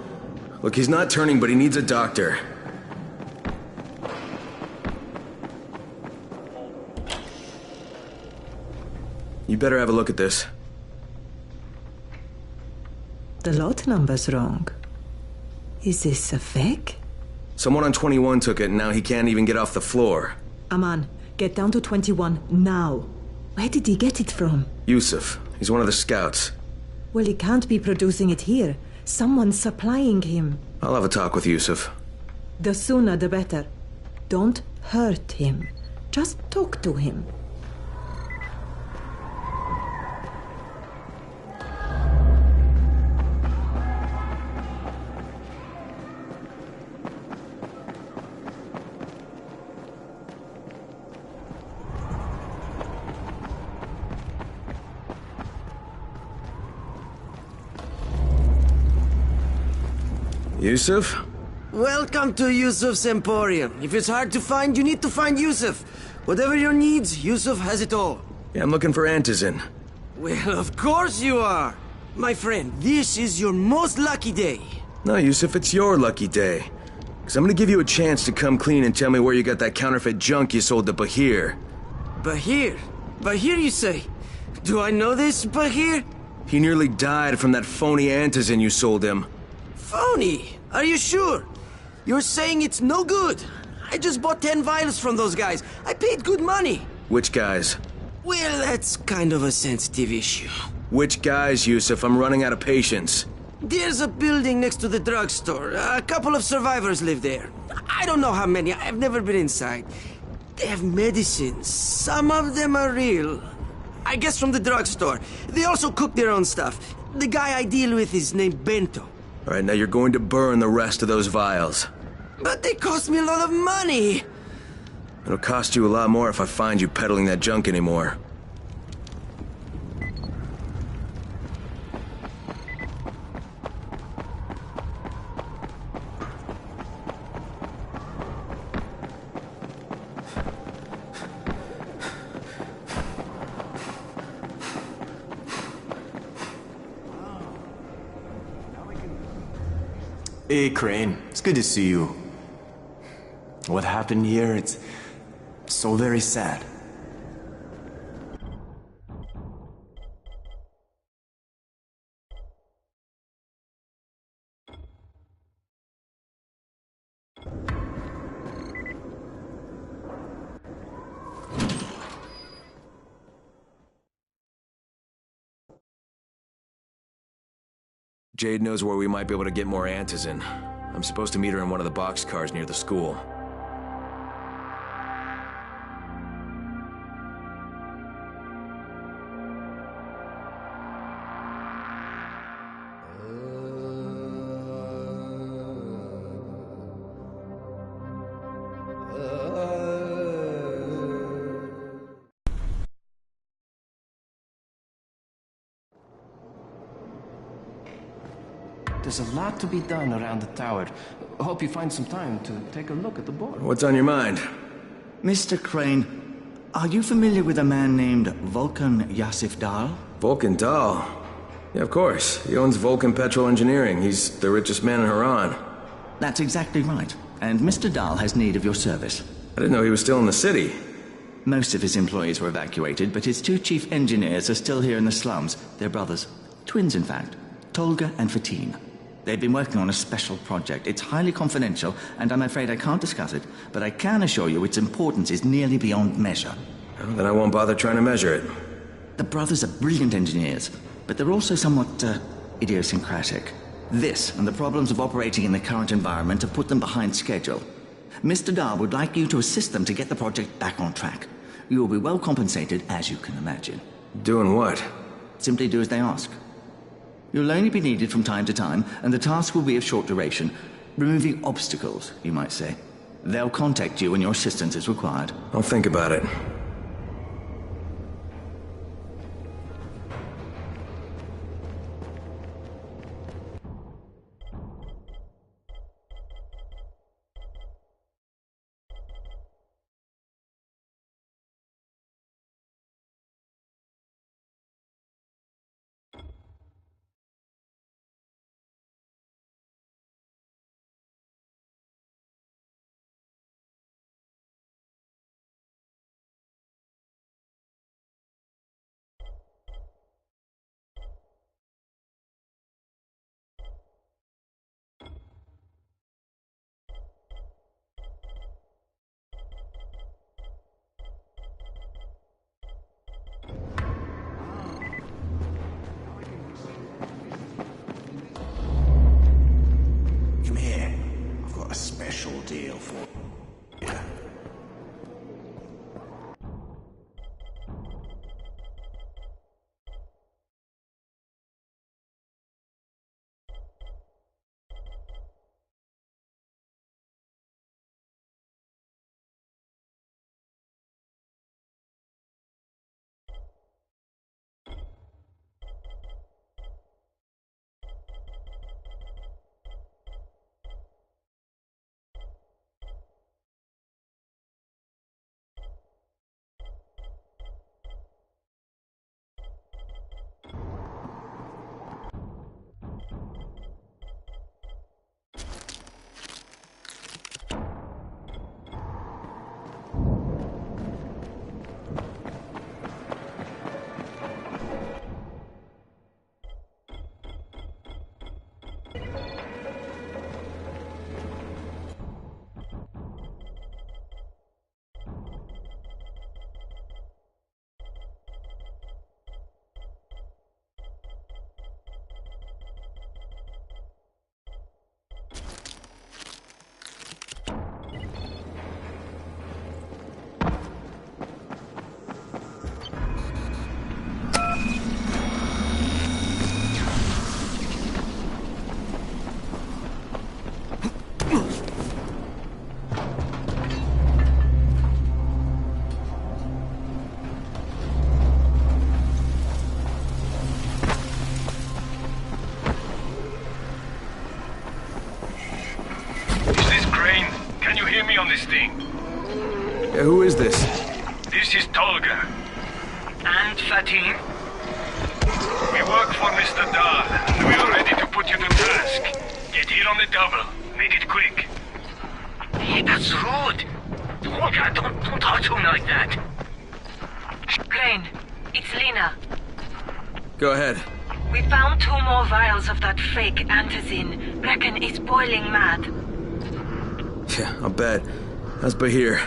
Look, he's not turning, but he needs a doctor. You better have a look at this. The lot number's wrong. Is this a fake? Someone on 21 took it, and now he can't even get off the floor. Aman, get down to 21, now. Where did he get it from? Yusuf. He's one of the scouts. Well, he can't be producing it here. Someone's supplying him. I'll have a talk with Yusuf. The sooner the better. Don't hurt him. Just talk to him. Yusuf? Welcome to Yusuf's Emporium. If it's hard to find, you need to find Yusuf. Whatever your needs, Yusuf has it all. Yeah, I'm looking for antizin. Well, of course you are. My friend, this is your most lucky day. No, Yusuf, it's your lucky day. Because I'm going to give you a chance to come clean and tell me where you got that counterfeit junk you sold to Bahir. Bahir? Bahir, you say? Do I know this Bahir? He nearly died from that phony antizin you sold him. Phony? Are you sure? You're saying it's no good. I just bought 10 vials from those guys. I paid good money. Which guys? Well, that's kind of a sensitive issue. Which guys, Yusuf? I'm running out of patience. There's a building next to the drugstore. A couple of survivors live there. I don't know how many. I've never been inside. They have medicines. Some of them are real. I guess from the drugstore. They also cook their own stuff. The guy I deal with is named Bento. All right, now you're going to burn the rest of those vials. But they cost me a lot of money. It'll cost you a lot more if I find you peddling that junk anymore. Hey, Crane. It's good to see you. What happened here, it's so very sad. Jade knows where we might be able to get more antizin. I'm supposed to meet her in one of the boxcars near the school. There's a lot to be done around the tower. Hope you find some time to take a look at the board. What's on your mind? Mr. Crane, are you familiar with a man named Vulcan Yasif Dahl? Vulcan Dahl? Yeah, of course. He owns Vulcan Petrol Engineering. He's the richest man in Haran. That's exactly right. And Mr. Dahl has need of your service. I didn't know he was still in the city. Most of his employees were evacuated, but his 2 chief engineers are still here in the slums. They're brothers. Twins, in fact. Tolga and Fatine. They've been working on a special project. It's highly confidential, and I'm afraid I can't discuss it, but I can assure you its importance is nearly beyond measure. Well, then I won't bother trying to measure it. The brothers are brilliant engineers, but they're also somewhat, idiosyncratic. This, and the problems of operating in the current environment, have put them behind schedule. Mr. Dahl would like you to assist them to get the project back on track. You will be well compensated, as you can imagine. Doing what? Simply do as they ask. You'll only be needed from time to time, and the task will be of short duration. Removing obstacles, you might say. They'll contact you when your assistance is required. I'll think about it. Come here. I've got a special deal for you. On this thing. Yeah, who is this? This is Tolga. And Fatine? We work for Mr. Dahl, and we are ready to put you to task. Get here on the double. Make it quick. Hey, that's rude. Tolga, don't talk to him like that. Crane, it's Lena. Go ahead. We found 2 more vials of that fake antizin. Brecken is boiling mad. Yeah, I'll bet. How's Bahir?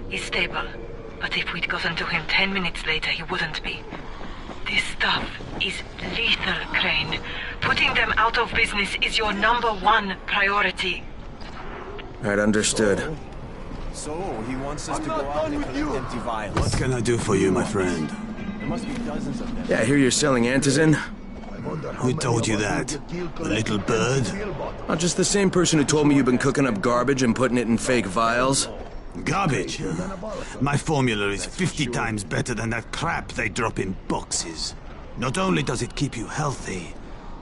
He's stable. But if we'd gotten to him 10 minutes later, he wouldn't be. This stuff is lethal, Crane. Putting them out of business is your #1 priority. Right, understood. So, he wants us to go out and collect empty vials. What can I do for you, my friend? There must be dozens of them. Yeah, I hear you're selling antizin. Who told you that? The little bird? Not just the same person who told me you've been cooking up garbage and putting it in fake vials. Garbage? My formula is 50 times better than that crap they drop in boxes. Not only does it keep you healthy,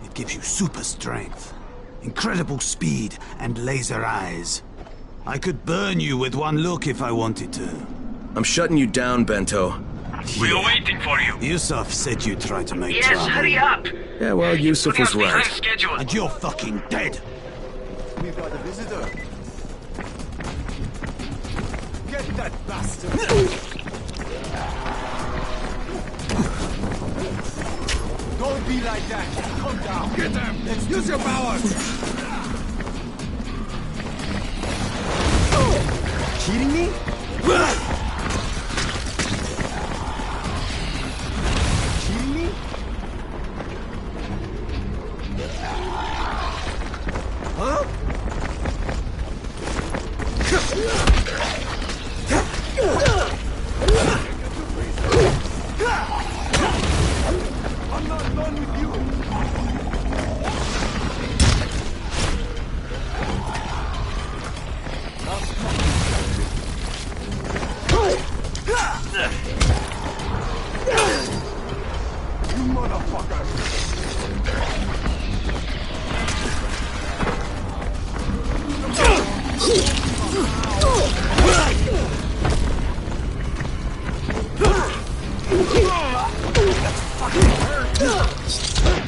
it gives you super strength. incredible speed, and laser eyes. I could burn you with one look if I wanted to. I'm shutting you down, Bento. We are waiting for you. Yusuf said you tried to make Yes, trouble. hurry up. Yeah, well, Yusuf was Behind right. schedule. And you're fucking dead. We've got a visitor. Get that bastard! Don't be like that. Calm down. Get them. Let's use your powers. Cheating me? Cheating me? Huh? I'm not done with you. You motherfucker! That's fucking hurt!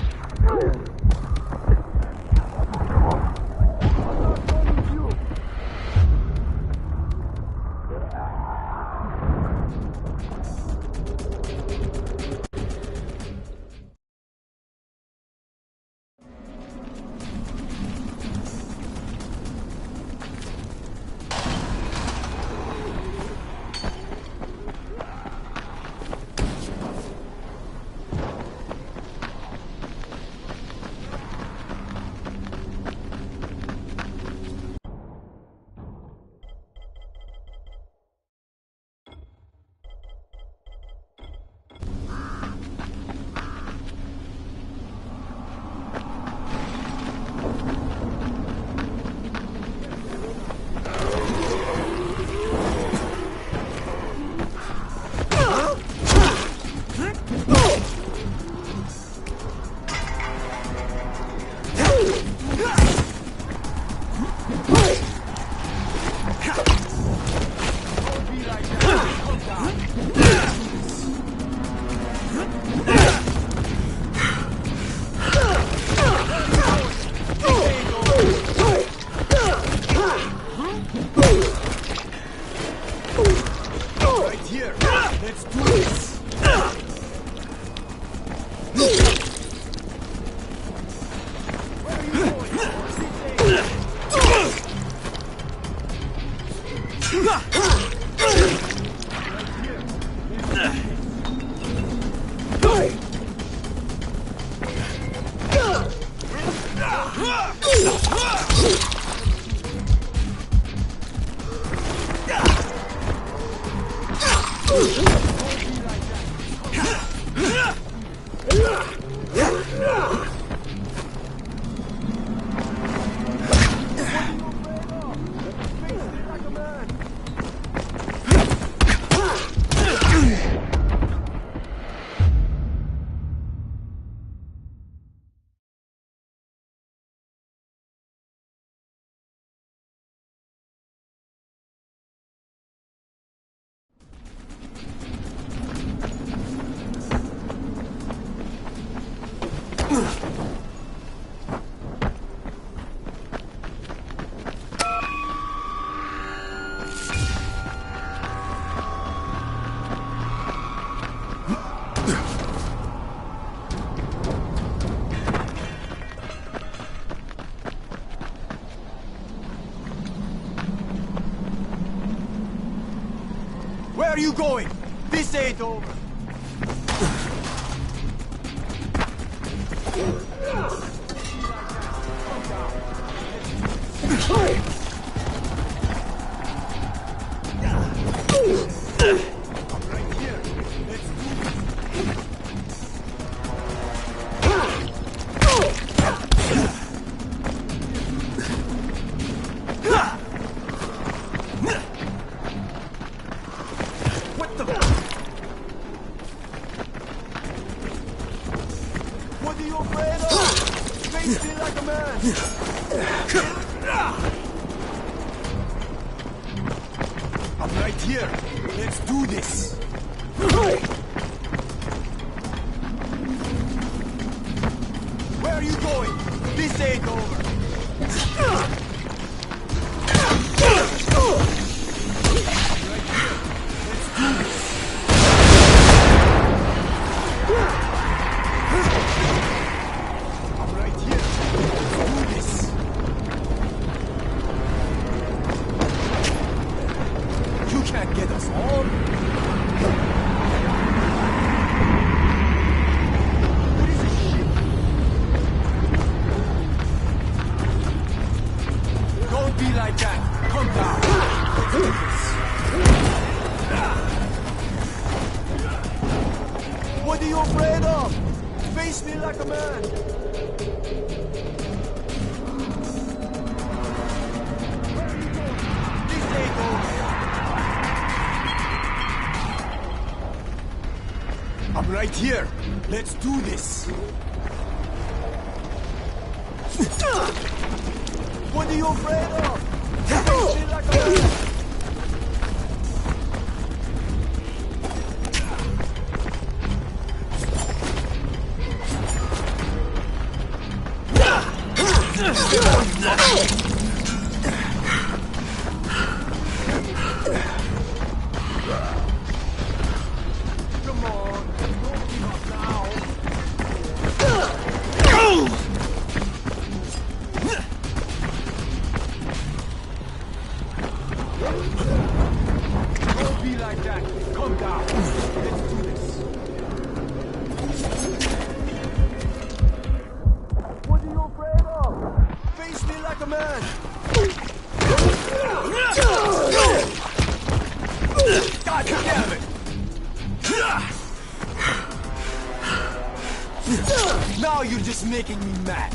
Where are you going? This ain't over. What are you afraid of? Face me like a man! I'm right here. Let's do this. Where are you going? This ain't over. Right here. Let's do this. What are you afraid of? Face me like a man. Now you're just making me mad.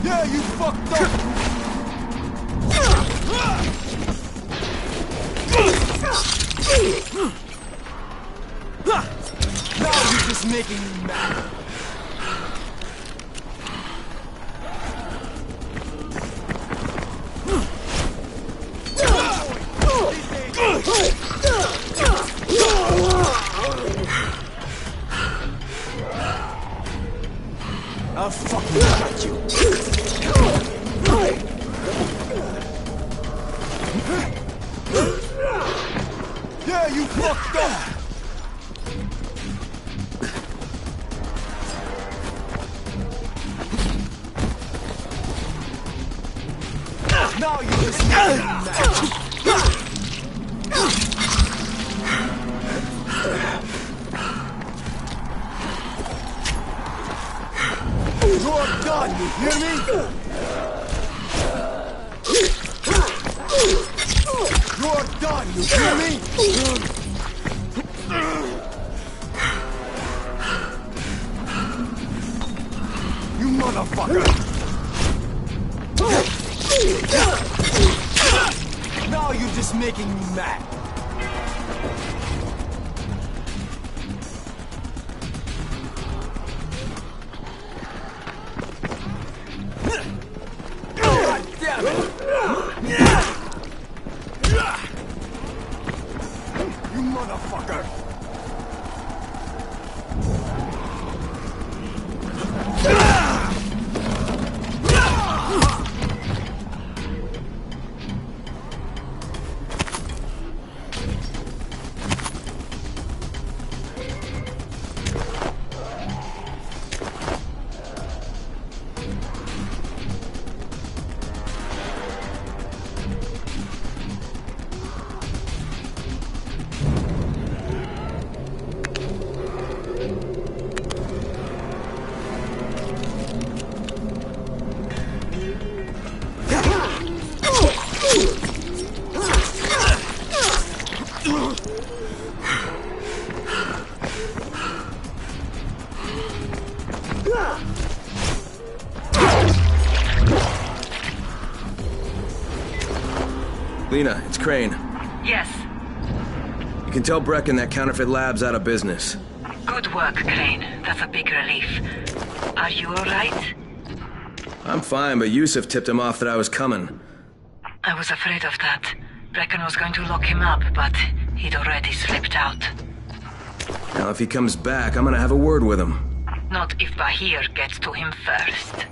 Yeah, you fucked up. Now you're just making me mad. I'll fucking cut you. Yeah, you fucked up. Now you just You're done, you hear me? You're done, you hear me? You motherfucker! Now you're just making me mad. God damn it! You motherfucker! Lena, it's Crane. Yes. You can tell Brecken that Counterfeit Lab's out of business. Good work, Crane. That's a big relief. Are you alright? I'm fine, but Yusuf tipped him off that I was coming. I was afraid of that. Brecken was going to lock him up, but he'd already slipped out. Now, if he comes back, I'm gonna have a word with him. Not if Bahir gets to him first.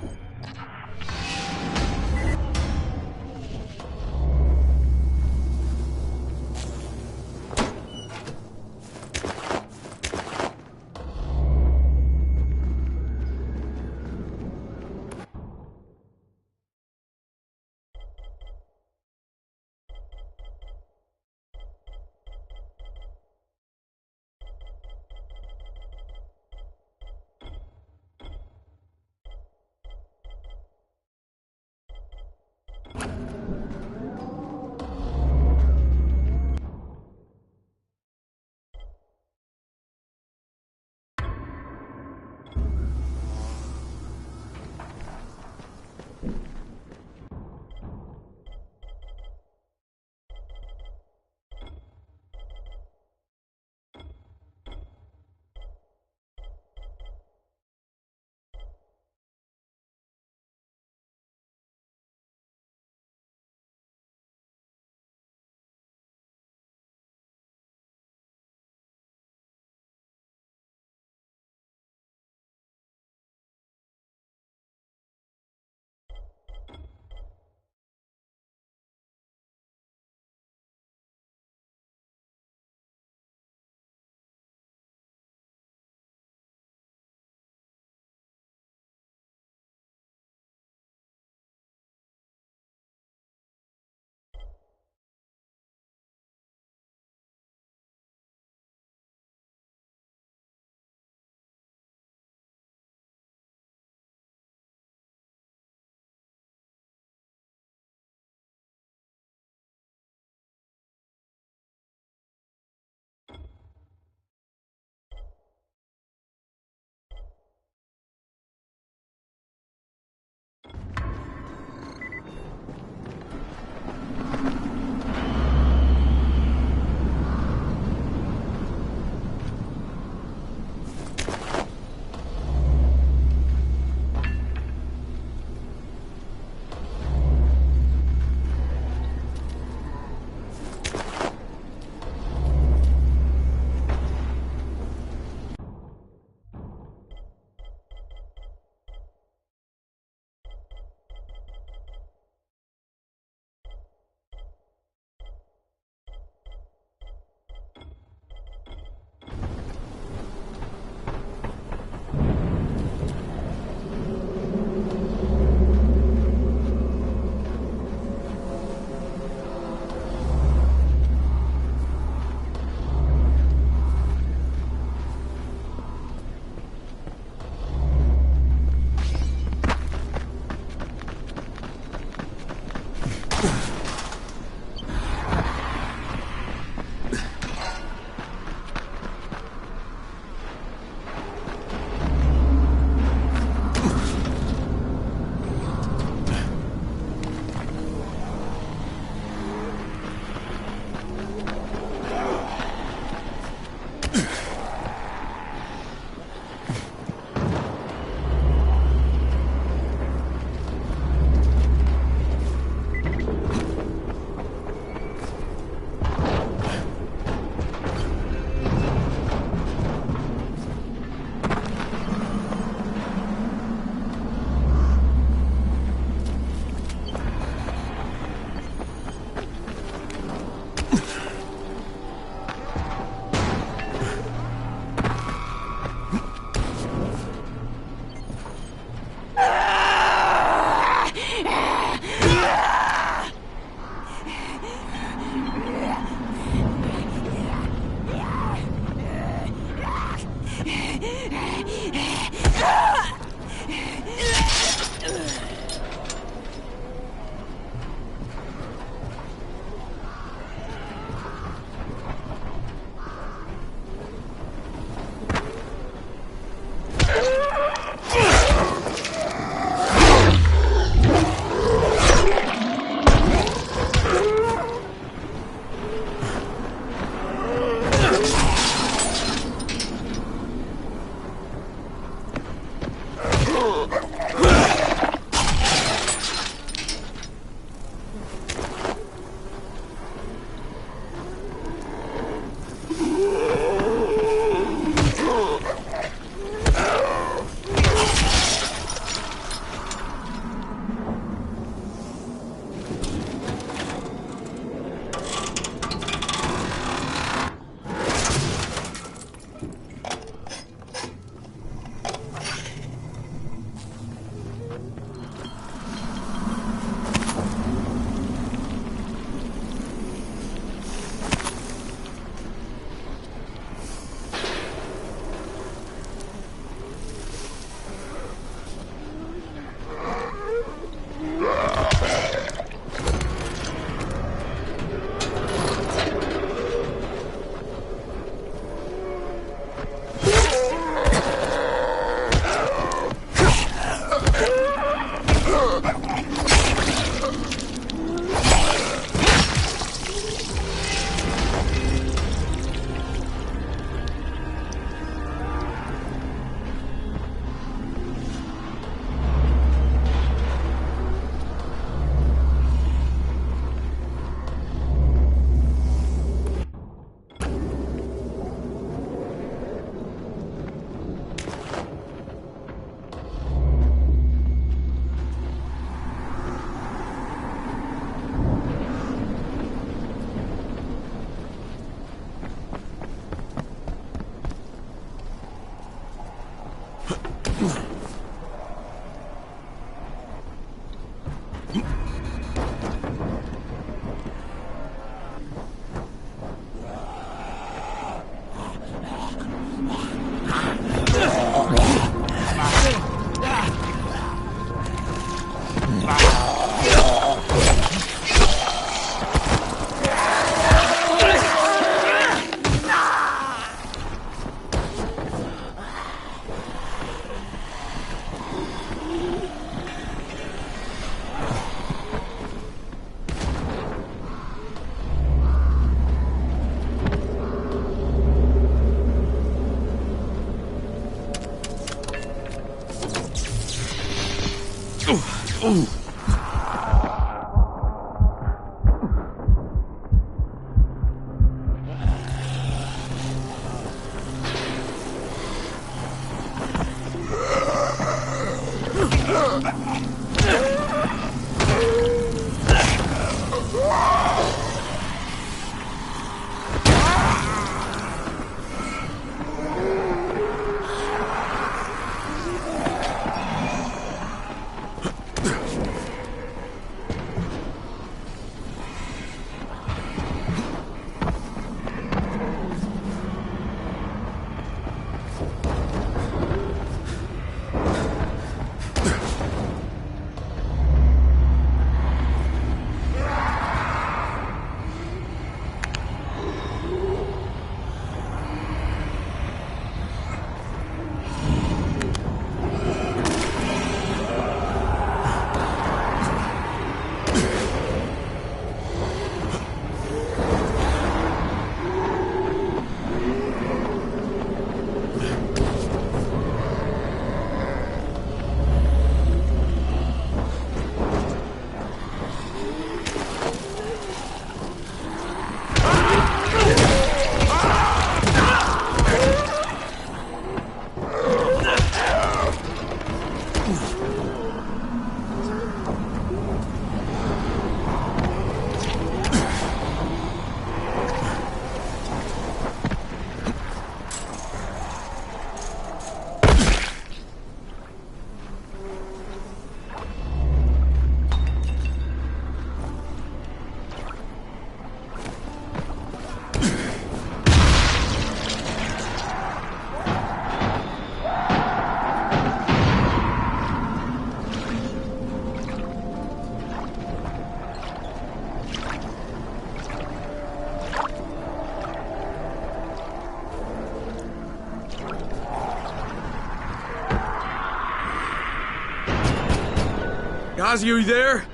Ghazi, are you there?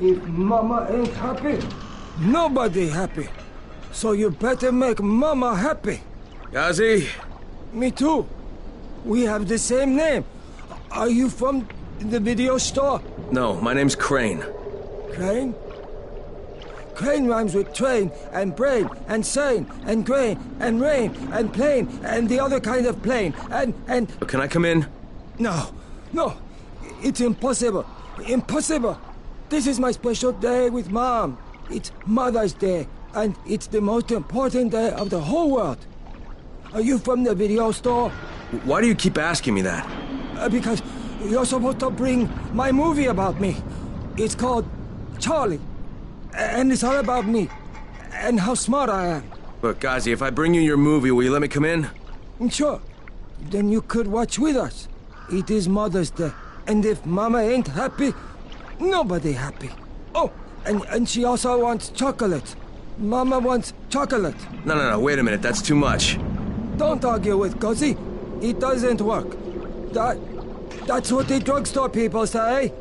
If Mama ain't happy, nobody happy. So you better make Mama happy. Ghazi? Me too. We have the same name. Are you from the video store? No, my name's Crane. Crane? Crane rhymes with train, and brain, and sane, and grain, and rain, and plane, and the other kind of plane, and... Can I come in? No, no. It's impossible. Impossible. This is my special day with Mom. It's Mother's Day, and it's the most important day of the whole world. Are you from the video store? Why do you keep asking me that? Because you're supposed to bring my movie about me. It's called Charlie. And it's all about me. And how smart I am. Look, Ghazi, if I bring you your movie, will you let me come in? Sure. Then you could watch with us. It is Mother's Day. And if Mama ain't happy, nobody happy. Oh, and she also wants chocolate. Mama wants chocolate. No, wait a minute, that's too much. Don't argue with Ghazi. It doesn't work. That's what the drugstore people say.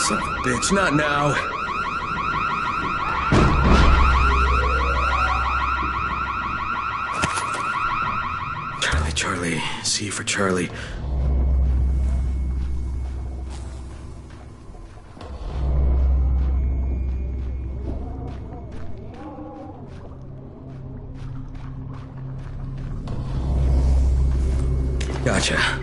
Son of a bitch, not now. Charlie, C for Charlie. Gotcha.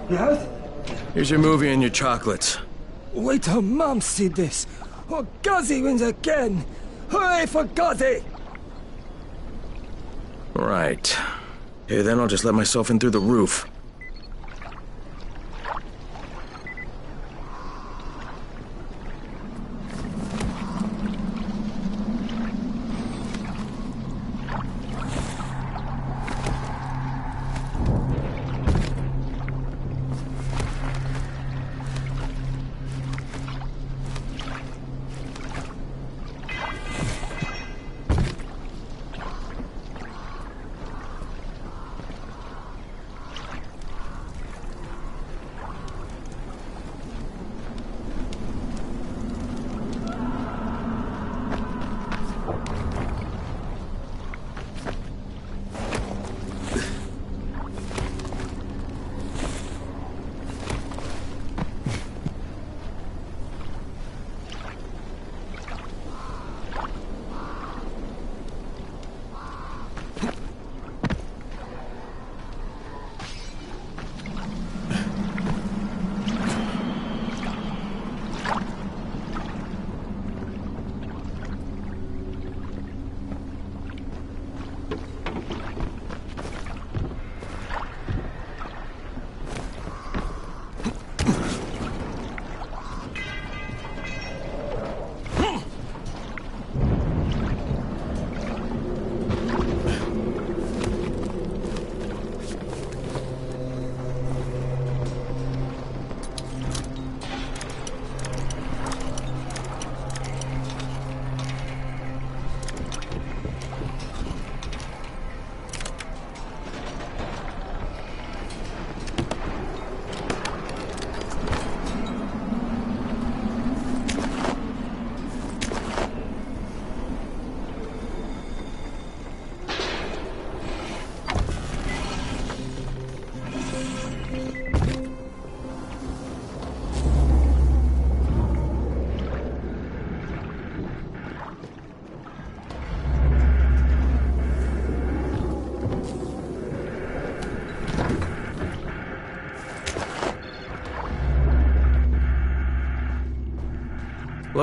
Yes? Here's your movie and your chocolates. Wait till Mom see this. Oh, Ghazi wins again. Hooray for Ghazi! Right. Okay, then I'll just let myself in through the roof.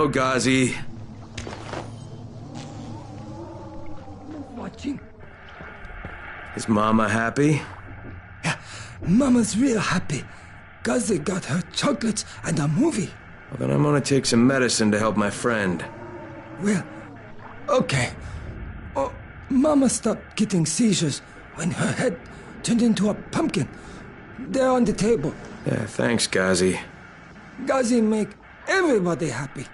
Hello, Ghazi. Watching. Is Mama happy? Yeah, Mama's real happy. Ghazi got her chocolates and a movie. Well, then I'm gonna take some medicine to help my friend. Well, okay. Oh, Mama stopped getting seizures when her head turned into a pumpkin. They're on the table. Yeah, thanks, Ghazi. Ghazi make everybody happy.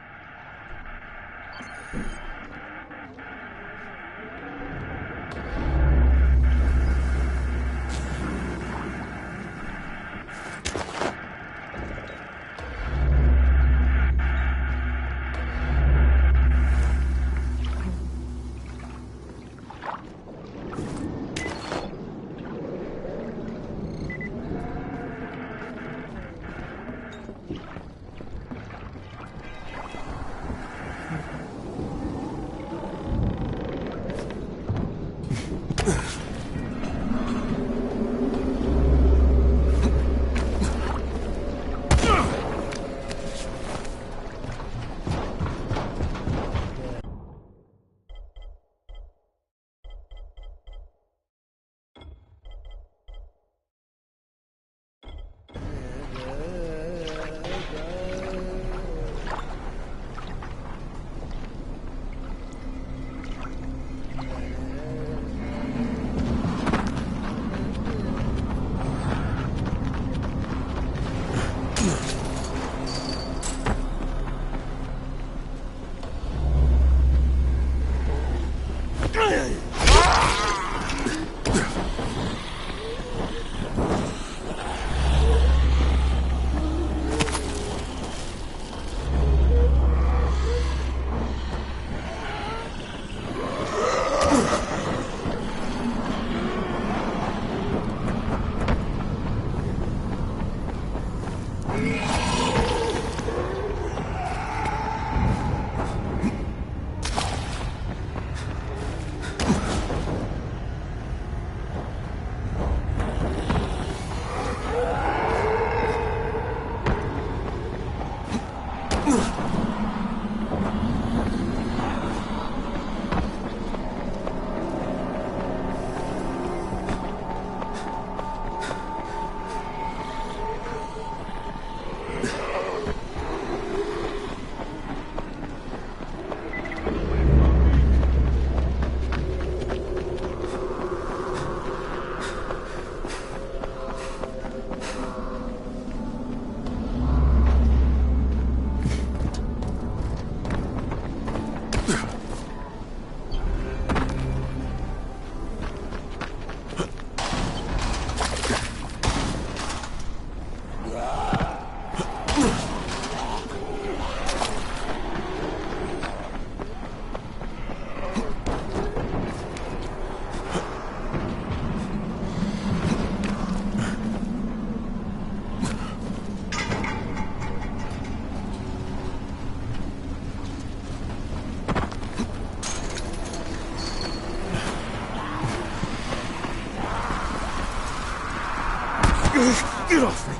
Get off me!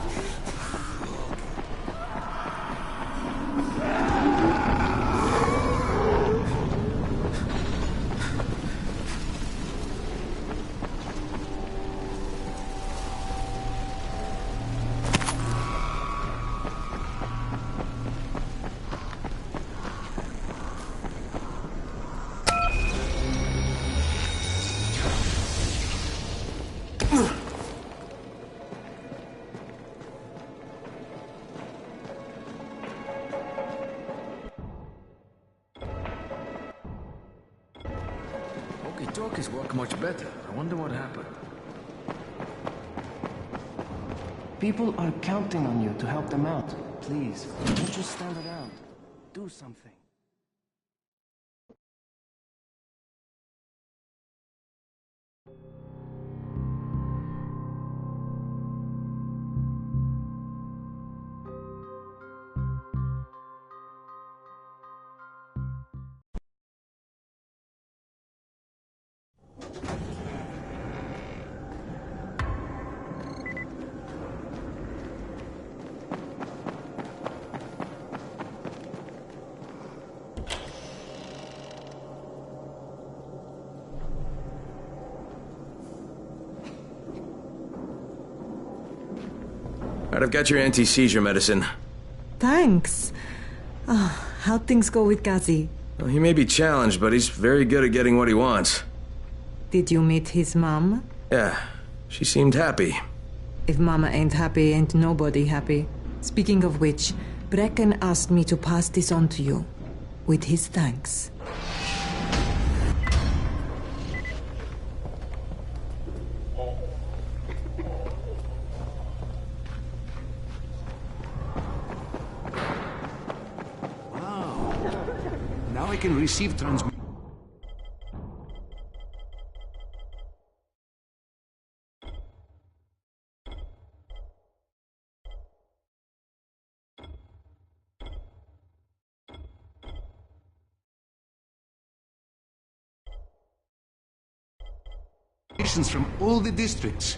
Walkie-talkies work much better. I wonder what happened. People are counting on you to help them out. Please, don't just stand around. Do something. Alright, I've got your anti-seizure medicine. Thanks. Oh, how'd things go with Ghazi? Well, he may be challenged, but he's very good at getting what he wants. Did you meet his mom? Yeah, she seemed happy. If Mama ain't happy, ain't nobody happy. Speaking of which, Brecken asked me to pass this on to you, with his thanks. Now I can receive transmission. From all the districts.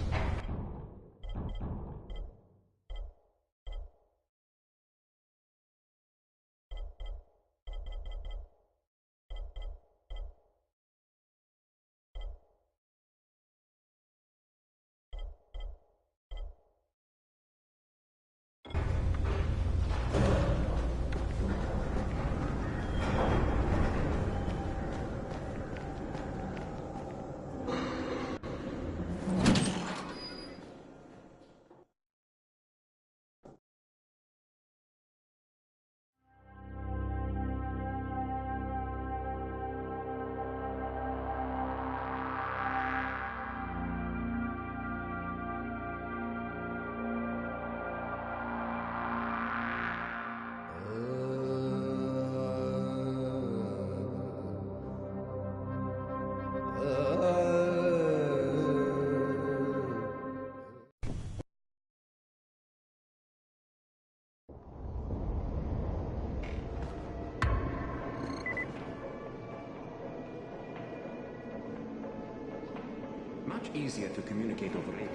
Much easier to communicate over radio.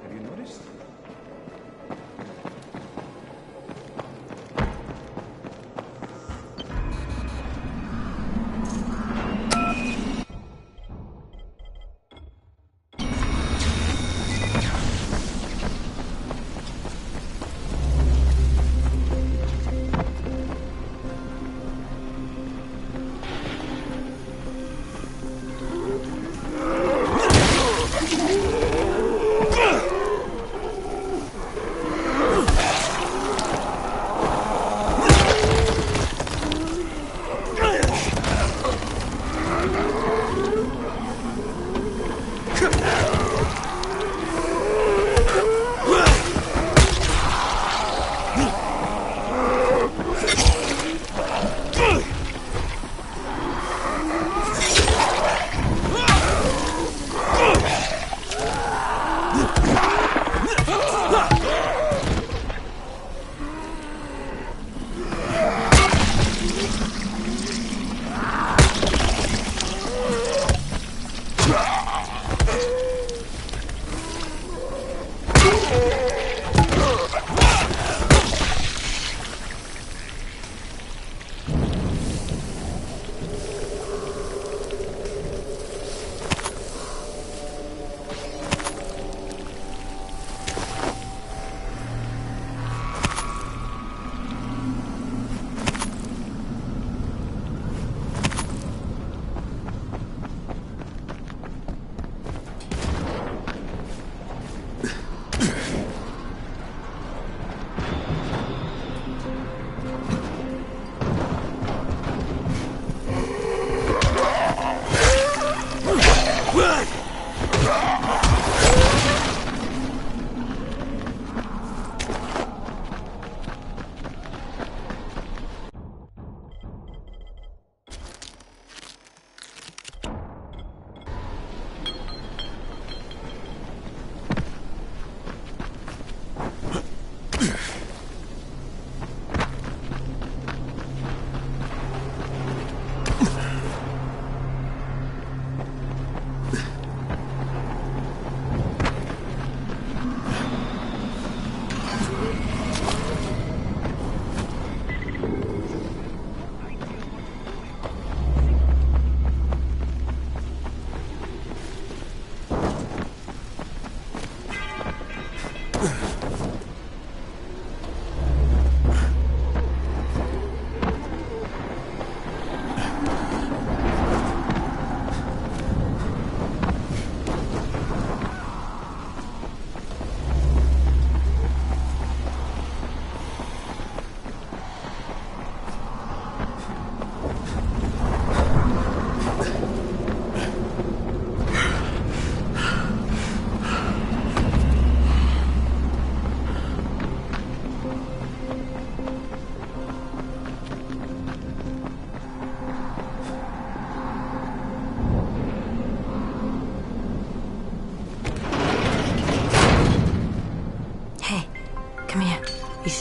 Have you noticed?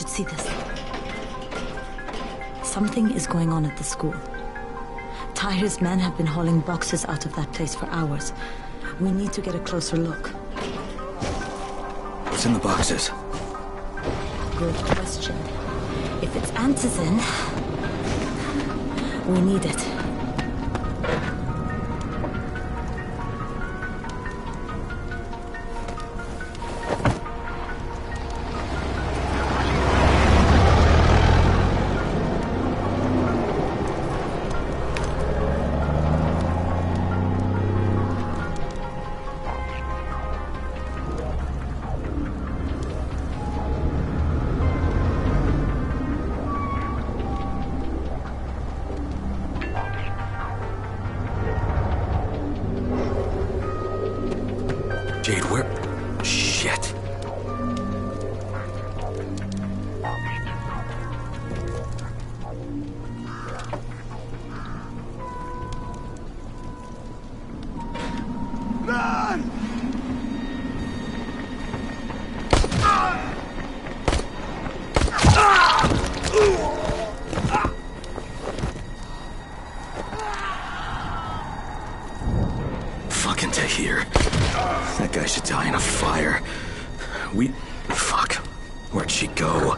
See this. Something is going on at the school. Tahir's men have been hauling boxes out of that place for hours. We need to get a closer look. What's in the boxes? Good question. If it's antizin, we need it. Jade, where? Shit. Run! Fucking Tahir. That guy should die in a fire. Fuck. Where'd she go?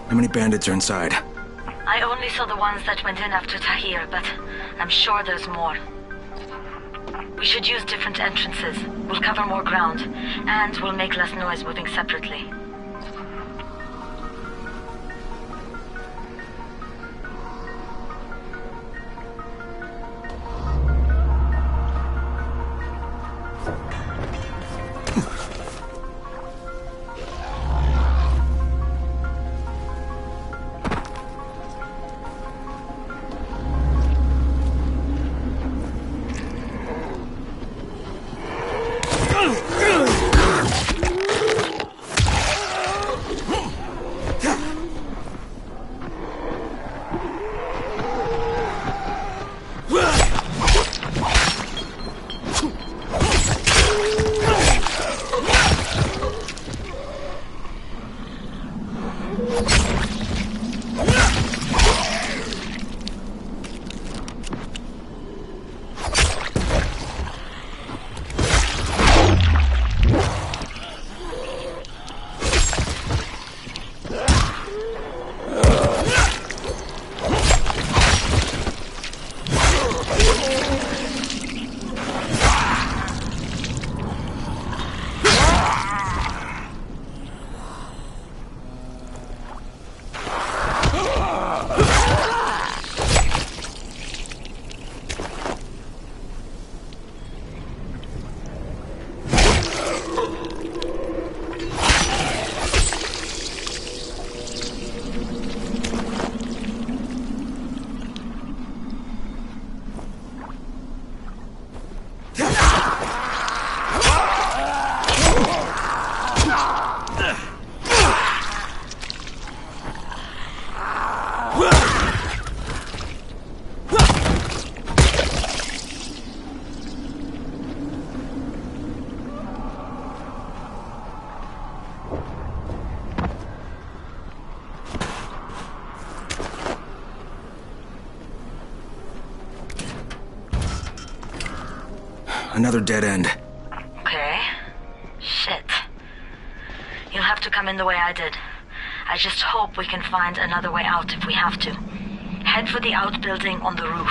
How many bandits are inside? I only saw the ones that went in after Tahir, but I'm sure there's more. We should use different entrances. We'll cover more ground, and we'll make less noise moving separately. Another dead end. Okay. Shit. You'll have to come in the way I did. I just hope we can find another way out if we have to. Head for the outbuilding on the roof.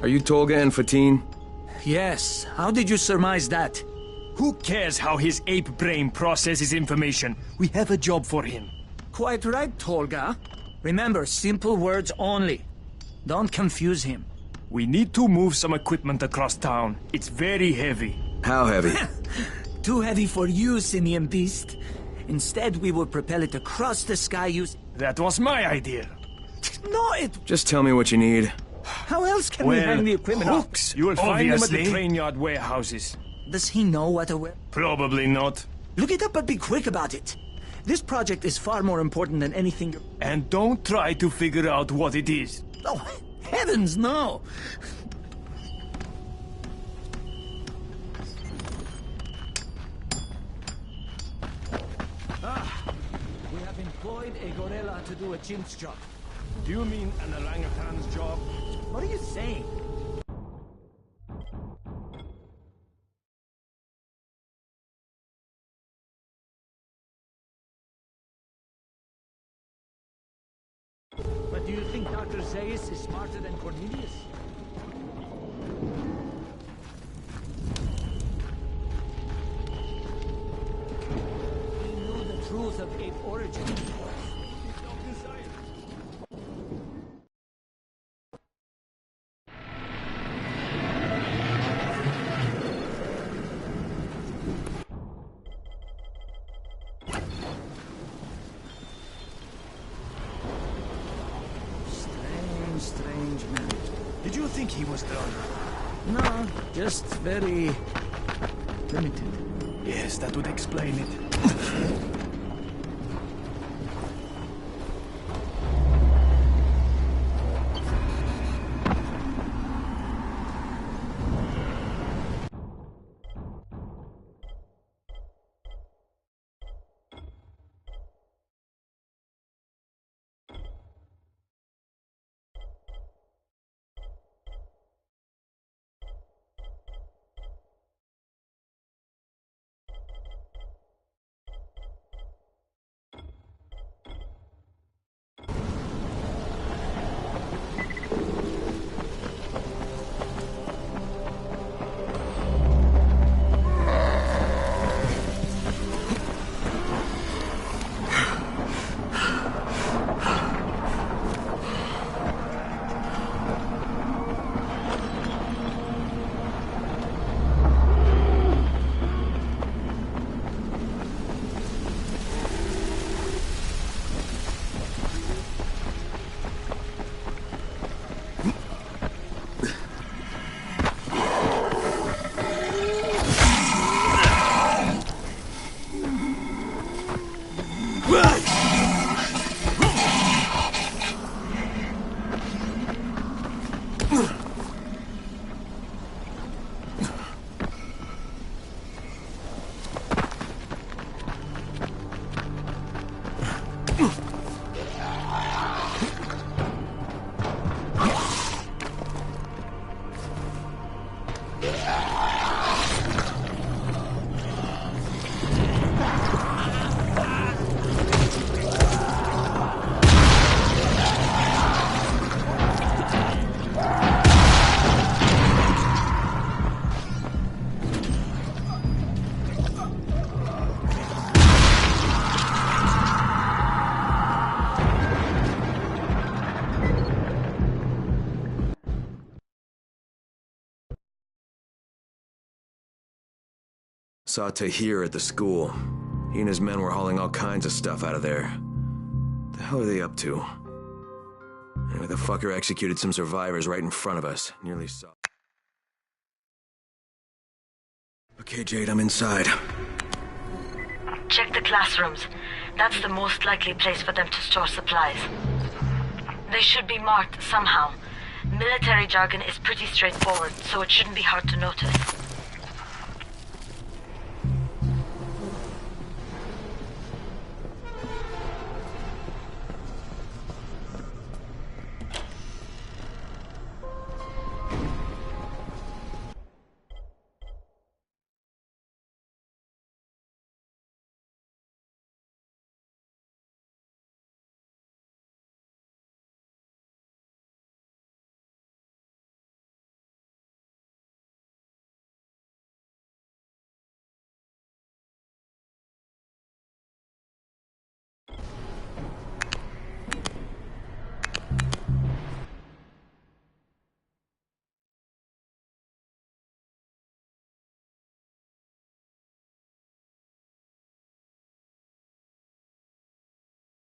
Are you Tolga and Fatine? Yes. How did you surmise that? Who cares how his ape brain processes information? We have a job for him. Quite right, Tolga. Remember, simple words only. Don't confuse him. We need to move some equipment across town. It's very heavy. How heavy? Too heavy for you, simian beast. Instead, we will propel it across the sky using... That was my idea. No, it... Just tell me what you need. How else can we hang the equipment hooks. up? You will find them at the train yard warehouses. Does he know what a... Probably not. Look it up, but be quick about it. This project is far more important than anything... And don't try to figure out what it is. Oh, Heavens, no! We have employed a gorilla to do a chimp's job. Do you mean an orangutan's job? What are you saying? But do you think Dr. Zaius is smarter than Cornelius? He knew the truth of ape origin. Strange man. Did you think he was done? No, just very limited. Yes, that would explain it. Saw Tahir at the school. He and his men were hauling all kinds of stuff out of there. The hell are they up to? Anyway, the fucker executed some survivors right in front of us. Nearly saw. Okay, Jade, I'm inside. Check the classrooms. That's the most likely place for them to store supplies. They should be marked somehow. Military jargon is pretty straightforward, so it shouldn't be hard to notice.